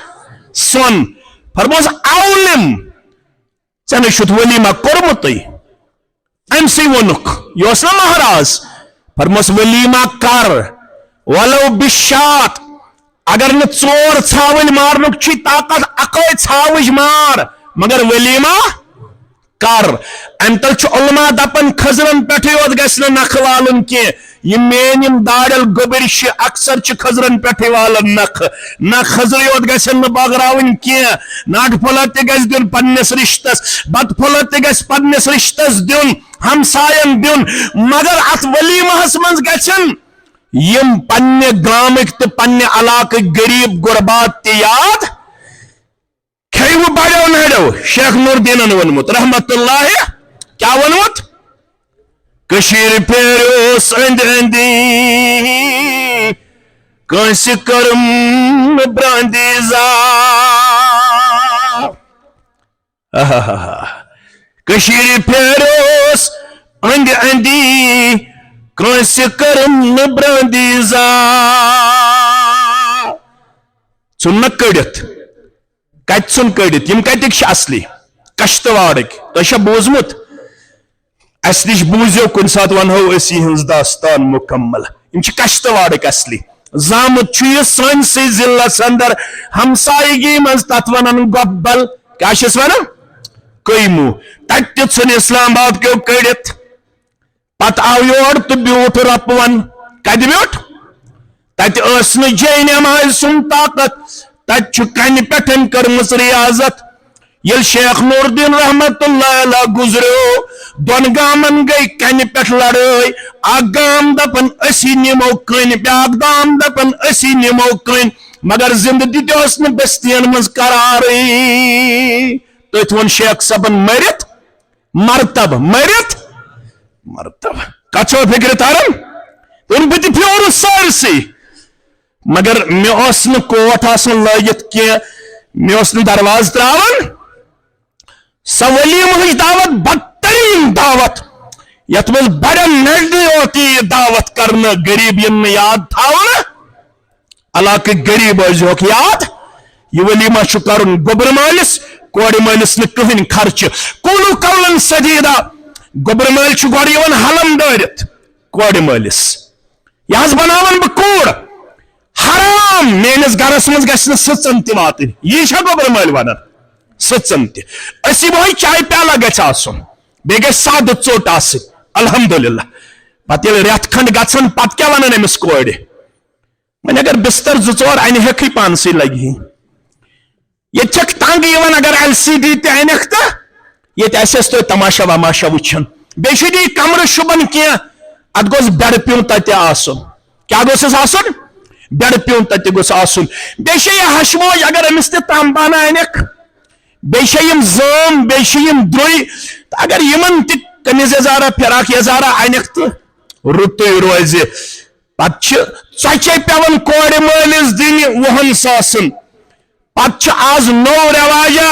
سون فرموس اولم ژےٚ چھُتھ ولیمہ کوٚرمُتٕے أمسٕے ووٚنُکھ یہِ اوس نا مہراز فرموس ولیمہ کر ولو بشات اگر نہٕ ژور ژھاوٕلۍ مارنُک چھی طاقت اکٲے ژھاوٕج مار مگر ولیمہ کر امہِ تل چھُ علما دپان خٔزرن پٮ۪ٹھٕے یوت گژھِ نہٕ نکھٕ والُن کینٛہہ یِم میٲنۍ یِم داڑل گوٚبٕرۍ چھِ اکثر چھِ خٔزرن پٮ۪ٹھٕے والان نکھٕ نہ خٔزرٕے یوت گژھن نہٕ بٲگراوٕنۍ کینٛہہ ناٹہٕ پھوٚلہ تہِ گژھِ دیُن پننِس رشتس بتہٕ پھوٚلہ تہِ گژھِ پننِس رشتس دیُن ہمساین دیُن مگر اتھ ولیمہس منٛز گژھن یم پننہِ گامٕکۍ تہٕ پننہِ علاقٕکۍ غریب غربات تہِ یاد کھیٚیوٕ بڑیو نڑیو شیخ نور دیٖنن ووٚنمُت رحمت اللہ کیٛاہ ووٚنمُت کٔشیٖرِ پھیریوس أنٛدۍ أنٛدی کٲنٛسہِ کٔرٕم نہٕ برٛانٛدِ زا کٔشیٖرِ پھیریوس أنٛدۍ أنٛدی کٲنٛسہِ کٔرٕم نہٕ برٛانٛدِ زا ژھُن نہ کٔڑِتھ کتہِ ژھُن کٔڑِتھ یِم کتِکۍ چھِ اصلی کشتواڑٕکۍ تۄہہِ چھا بوٗزمُت اس نش بوٗزِو کُنہِ ساتہٕ ونہو أسۍ یِہٕنٛز داستان مکمل یِم چھِ کشتواڑٕکۍ اصلی زامُت چھُ یہِ سٲنسٕے ضلعس اندر ہمسایگی منٛز تتھ ونان گۄبل کیٛاہ چھِس ونان قٲیموٗ تتہِ تہِ ژھُن اسلام آباد کیو کٔڑِتھ پتہٕ آو یور تہٕ بیوٗٹھ رۄپوَن کتہِ بیوٗٹھ تتہِ ٲس نہٕ جے نمازِ سُنٛد طاقت تتہِ چھُ کنہِ پٮ۪ٹھ کٔرمٕژ ریاضت ییٚلہِ شیخ نور الدین رحمت اللہ علیہ گُزریو دۄن گامن گٔے کنہِ پٮ۪ٹھ لڑٲے اکھ گام دپان أسی نِمو کٔنۍ بیاکھ گام دپان أسی نِمو کٔنۍ مگر زندگی تہِ اوس نہٕ بستین منٛز قرارٕے تٔتھۍ ووٚن شیخ صٲبن مٔرِتھ مرتب مٔرِتھ مرتب کتھ چھو فکرِ تران دوٚپُن بہٕ تہِ پھیورُس سٲرسٕے مگر مےٚ اوس نہٕ کوٹھ آسان لٲگِتھ کینٛہہ مےٚ اوس نہٕ درواز تراوان سۄ ولیٖمہٕچ دعوت بدترین دعوت یتھ منٛز بڑٮ۪ن نرنٕے یوت یہِ دعوت کرنہٕ غریب یِن نہٕ یاد تھاونہٕ علاقٕکۍ غریب ٲسۍزِہوکھ یاد یہِ ولیٖمہ چھُ کرُن گوٚبرٕ مٲلِس کورِ مٲلِس نہٕ کٕہٕنۍ خرچہٕ قولوٗ قولن سدیٖدا گوٚبرٕ مٲلۍ چھُ گۄڈٕ یِوان حلم دٲرِتھ کورِ مٲلِس یہِ حظ بناون بہٕ کوٗر حرام میٲنِس گرس منٛز گژھِ نہٕ سٕژن تہِ واتٕنۍ یی چھا گوٚبرٕ مٲلۍ ونان سٕژن تہِ أسی وۄنۍ چایہِ پیالہ گژھِ آسُن بیٚیہِ گژھِ سادٕ ژوٚٹ آسٕنۍ الحمدللہ پتہٕ ییٚلہِ رٮ۪تھ کھنڈ گژھن پتہٕ کیٛاہ ونان أمِس کورِ وۄنۍ اگر بستر زٕ ژور انہِ ہیکھٕے پانسٕے لگہِ ییٚتہِ چھکھ تنگ یِوان اگر LCD تہِ انکھ تہٕ ییٚتہِ آسٮ۪س تۄہہِ تماشا وماشا وٕچھان بیٚیہِ چھُ یہِ کمرٕ شوٗبان کینٛہہ اتھ گوٚژھ بٮ۪ڈٕ پیوٚن تتہِ آسُن کیٛاہ گوٚژھس آسُن بٮ۪ڈٕ پیوٚن تتہِ گوٚژھ آسُن بیٚیہِ چھِ یہِ ہشموج اگر أمِس تہِ تام بانہٕ انکھ بیٚیہِ چھِ یِم زٲم بیٚیہِ چھِ یِم درٛوٚے تہٕ اگر یِمن تہِ قمیٖض یزارا فراق یزارا انکھ تہٕ رُتُے روزِ پتہٕ چھِ ژۄچے پیوان کورِ مٲلِس دِنہِ 20 ساسن پتہٕ چھُ آز نوٚو رٮ۪واجا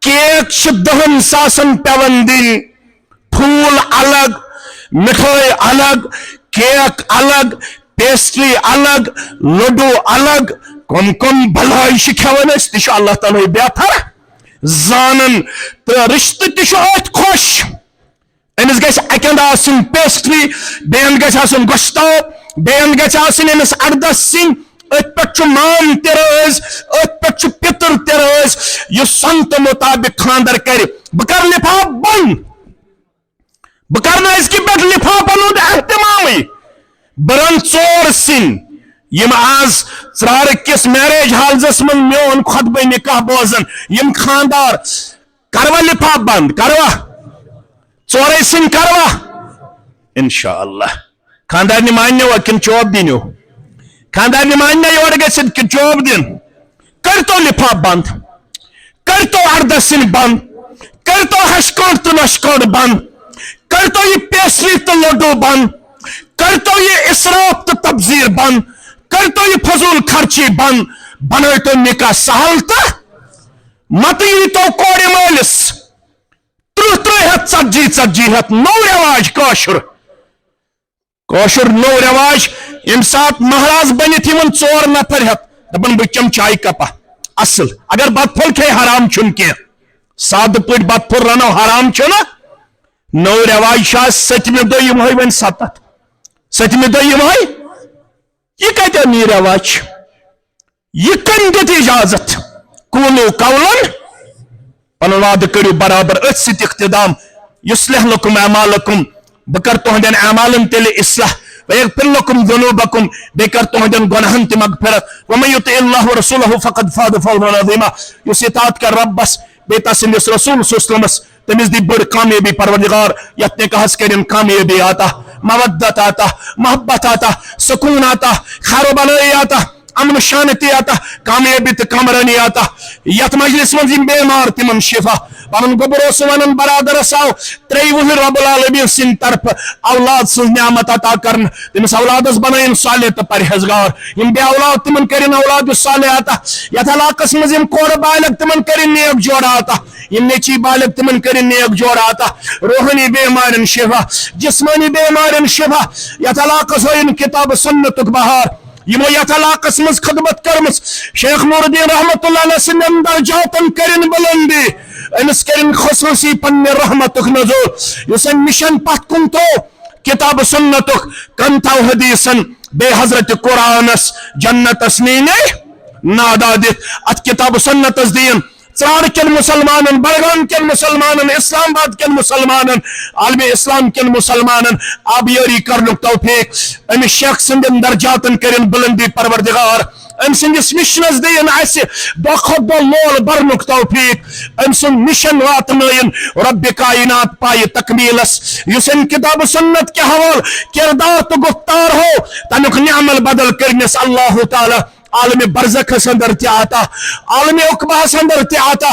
کیک چھِ 10 ساسن پیوان دِنۍ ٹھوٗل الگ مِٹھٲے الگ کیک الگ پیسٹری الگ لڈوٗ الگ کم بلاے چھِ کھٮ۪وان أسۍ تہِ چھُ اللہ تعالیٰ بہتر زانن تہٕ رشتہٕ تہِ چھُ أتھۍ خۄش أمِس گژھِ اکہِ انٛدٕ آسٕنۍ پیسٹری بیٚیہِ انٛدٕ گژھِ آسُن گۄشتاب بیٚیہِ انٛدٕ گژھِ آسٕنۍ أمِس اردہ سِنۍ أتھۍ پٮ۪ٹھ چھُ مام تہِ رٲزۍ أتھۍ پٮ۪ٹھ چھُ پِتٕر تہِ رٲزۍ یُس سنتہٕ مُطابق خاندر کرِ بہٕ کرٕ لفاف بنٛد بہٕ کرٕ نہٕ أزکہِ پٮ۪ٹھ لفافن ہُنٛد احتمامٕے بہٕ رنہٕ 4 سِنۍ یِم آز ژرارٕ کِس میریج ہالزس منٛز میون خۄطبہٕ نکاح بوزن یِم خاندار کروا لفاف بنٛد کروا 4 سِنۍ کروا انشاء اللہ خاندارنہِ ماننوا کِنہٕ چوب دِنِو خاندارنہِ ماننا یورٕ گٔژھِتھ کِنہٕ چوب دِن کٔرتو لفاف بنٛد کٔرتو اردہ سِنۍ بنٛد کٔرتو ہشکٲنٛٹ تہٕ نۄشکٲنٛٹ بنٛد کٔرتو یہِ پیسٹری تہٕ لڈوٗ بنٛد کٔرتو یہِ اسراف تہٕ تبذیٖر بنٛد کٔرتو یہِ فضوٗل خرچی بنٛد بنٲیتو نکاح سہل تہٕ متہٕ ییٖتو کورِ مٲلِس 30 ہتھ 40 ہتھ نوٚو رٮ۪واج کٲشُر نوٚو رٮ۪واج ییٚمہِ ساتہٕ مہراز بٔنِتھ یِمن 4 نفر ہٮ۪تھ دپان بہٕ چٮ۪مہٕ چایہِ کپا اصل اگر بتہٕ پھوٚل کھیٚیہِ حرام چھُنہٕ کینٛہہ سادہ پٹ بت پھر رنو حرام چھنا نو رواج شاہ ستمہ دہ یہ ون 7 ستمہ دہ یہ کتہ نی رواج یہ کن دت اجازت قولو قولا پن وعدہ کرو برابر ات ست اقتدام یصلح لکم اعمالکم بکر تہندین اعمالن تیل اصلاح ویغفر لکم ذنوبکم بکر تہندین گناہن تی مغفرت ومن یطع اللہ ورسولہ فقد فاز فوزا عظیما یس اطاعت کر ربس بیتا سندس رسول صلی اللہ علیہ وسلم تمس دی بڑ کامیابی پروردگار یت نکاحس کرن کامیابی آتا مودت آتا محبت آتا سکون آتا خیر و بلائی آتا امن شانتی آتا کامیابی تو کامرانی آتا یت مجلس من بیمار تمن شفا پن گبروس ون برادر آو 3 وہر رب العالمین سن طرف اولاد سن نعمت عطا کرن تمس اولادس بنائن صالح تو پرہیزگار یم بے اولاد تمن کرن اولاد صالح عطا یت علاقس من کور بالغ تمن کرن نیک جوڑا عطا یم نیچی بالغ تمن کرن نیک جوڑا عطا روحانی بیمارن شفا جسمانی بیمارن شفا یت علاقس ہوئن کتاب سنتک بہار یمو یت علاقس مز خدمت کرمس شیخ نور الدین رحمت اللہ علیہ سندن درجاتن کرن بلندی امس کرن خصوصی پن رحمتک نزول یس مشن پت کن تو کتاب سنتک کن تو حدیثن بے حضرت قرآنس جنتس نینے نادا دت ات کتاب سنتس دین ژار کن مسلمانن بڑگام کن مسلمانن اسلام آباد کن مسلمانن عالم اسلام کن مسلمانن آبیاری کرنک توفیق امس شیخ سندن درجاتن کرن بلندی پروردگار ام سندس مشنس دین اس دہ کھت دہ لول برنک توفیق ام سن مشن واتنائن رب کائنات پائے تکمیلس یس ان کتاب سنت کے حوال کردار تو گفتار ہو تنک نعمل بدل کرنس اللہ تعالی عالم برزخ اندر تہ آتا عالم عقبہ اندر تہ آتا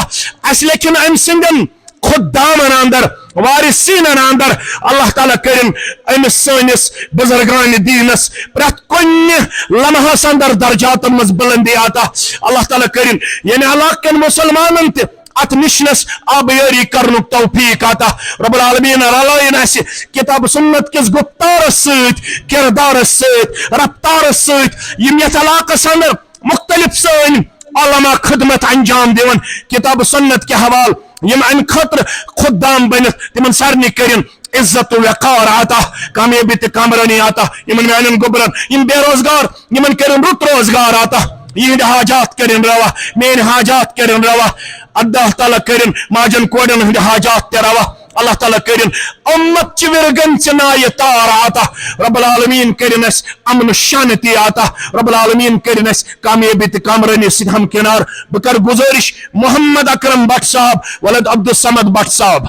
اس لیکن ام سندن خدامن اندر وارثین اندر اللہ تعالیٰ کرن امس سنس بزرگان دینس پرت کن لمحس اندر درجاتن مز بلندی آتا اللہ تعالیٰ کرن یعنی علاقن مسلمانن تہ ات مشنس آبیاری کرنک توفیق آتا رب العالمین رلائن اس کتاب سنت کس گفتارس ست کردارس ست رفتارس ست یم یت علاقس اندر مختلف سن علماء خدمت انجام دیون کتاب سنت کے حوال یم ان خطر خدام بنت تمن سارنی کرن عزت و وقار آتا کامیابی تو کامرانی آتا یمن میانن گبرن یم بے روزگار یمن کرن رت روزگار آتا یہ حاجات کرن روا مین حاجات کرن روا اللہ تعالیٰ کرن ماجن کوڑن ہند حاجات تے روا اللہ تعالیٰ کرن امت چی ورگن چنائی تار آتا رب العالمین کرن اس امن شانتی آتا رب العالمین کرن اس کامیابی تے کامرانی سے ہم کنار بکر گزارش محمد اکرم بٹ صاحب ولد عبدالصمد بٹ صاحب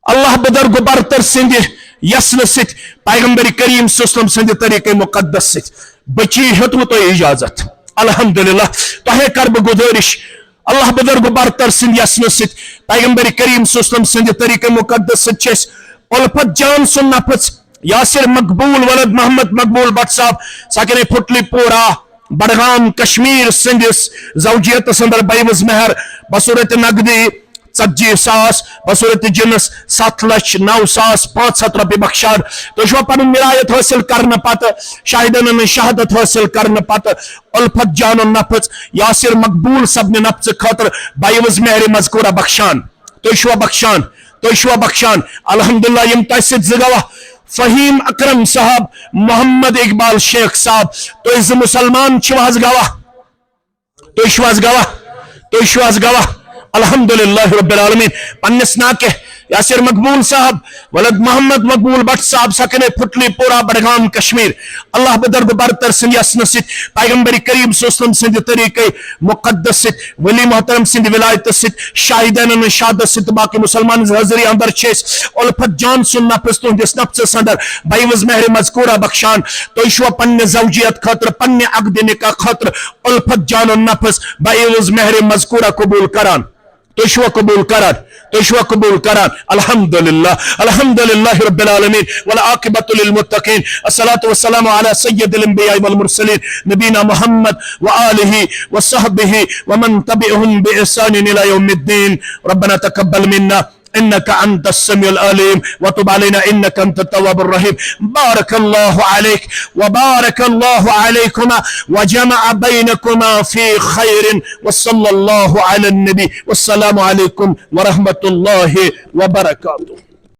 اللہ بدرگ برتر سند یسن ست پیغمبر کریم صلی اللہ علیہ وسلم سند طریق مقدس ست بچی ہتم تو اجازت الحمدللہ تہے کرب گزارش اللہ بدرگ برتر سند یسن ست پیغمبر کریم صلی اللہ علیہ وسلم سند طریق مقدس ست چیس الفت جان سن نفس یاسر مقبول ولد محمد مقبول بٹ صاحب ساکنے پھٹلی پورا بڑگام کشمیر سندس زوجیت سندر بیوز مہر بصورت نقدی 40,000 بصورت جنس 7,09,500 رۄپیہِ بخشان تو شو پن ولایت حاصل کرنے پتہ شاہدن شہادت حاصل کرنے پتہ الفت جان نفس یاسر مقبول سبن نفس خاطر بیوز مہر مذکورہ بخشان تو شو بخشان الحمدللہ یم تیسد زگوا فہیم اکرم صاحب محمد اقبال شیخ صاحب تو از مسلمان چواز گوا الحمدللہ رب العالمین پنس ناکہ یاسر مقبول صاحب ولد محمد مقبول بٹ صاحب سکنے پھٹلی پورا بڑگام کشمیر اللہ بدرگ برتر سند یسن ست پیغمبر کریم صلی اللہ علیہ وسلم سند طریق مقدس ست ولی محترم سند ولایت ست شاہدین شہادت ست باقی مسلمان حضری اندر چیس الفت جان سن نفس تہندس نفس اندر بیوز مہر مذکورہ بخشان تو شو پن زوجیت خاطر پن عقد نکاح خاطر الفت جان نفس بیوز مہر مذکورہ قبول کران تو شو قبول کران الحمدللہ رب العالمین والعاقبۃ للمتقین الصلاۃ والسلام علی سید الانبیاء والمرسلین نبینا محمد وآلہ وصحبہ ومن تبعهم بإحسان الى یوم الدین ربنا تقبل منا إنك أنت السميع العليم وتب علينا إنك أنت التواب الرحيم. بارك الله عليك وبارك الله عليكما وجمع بينكما في خير، وصلى الله على النبي، والسلام عليكم ورحمة الله وبركاته.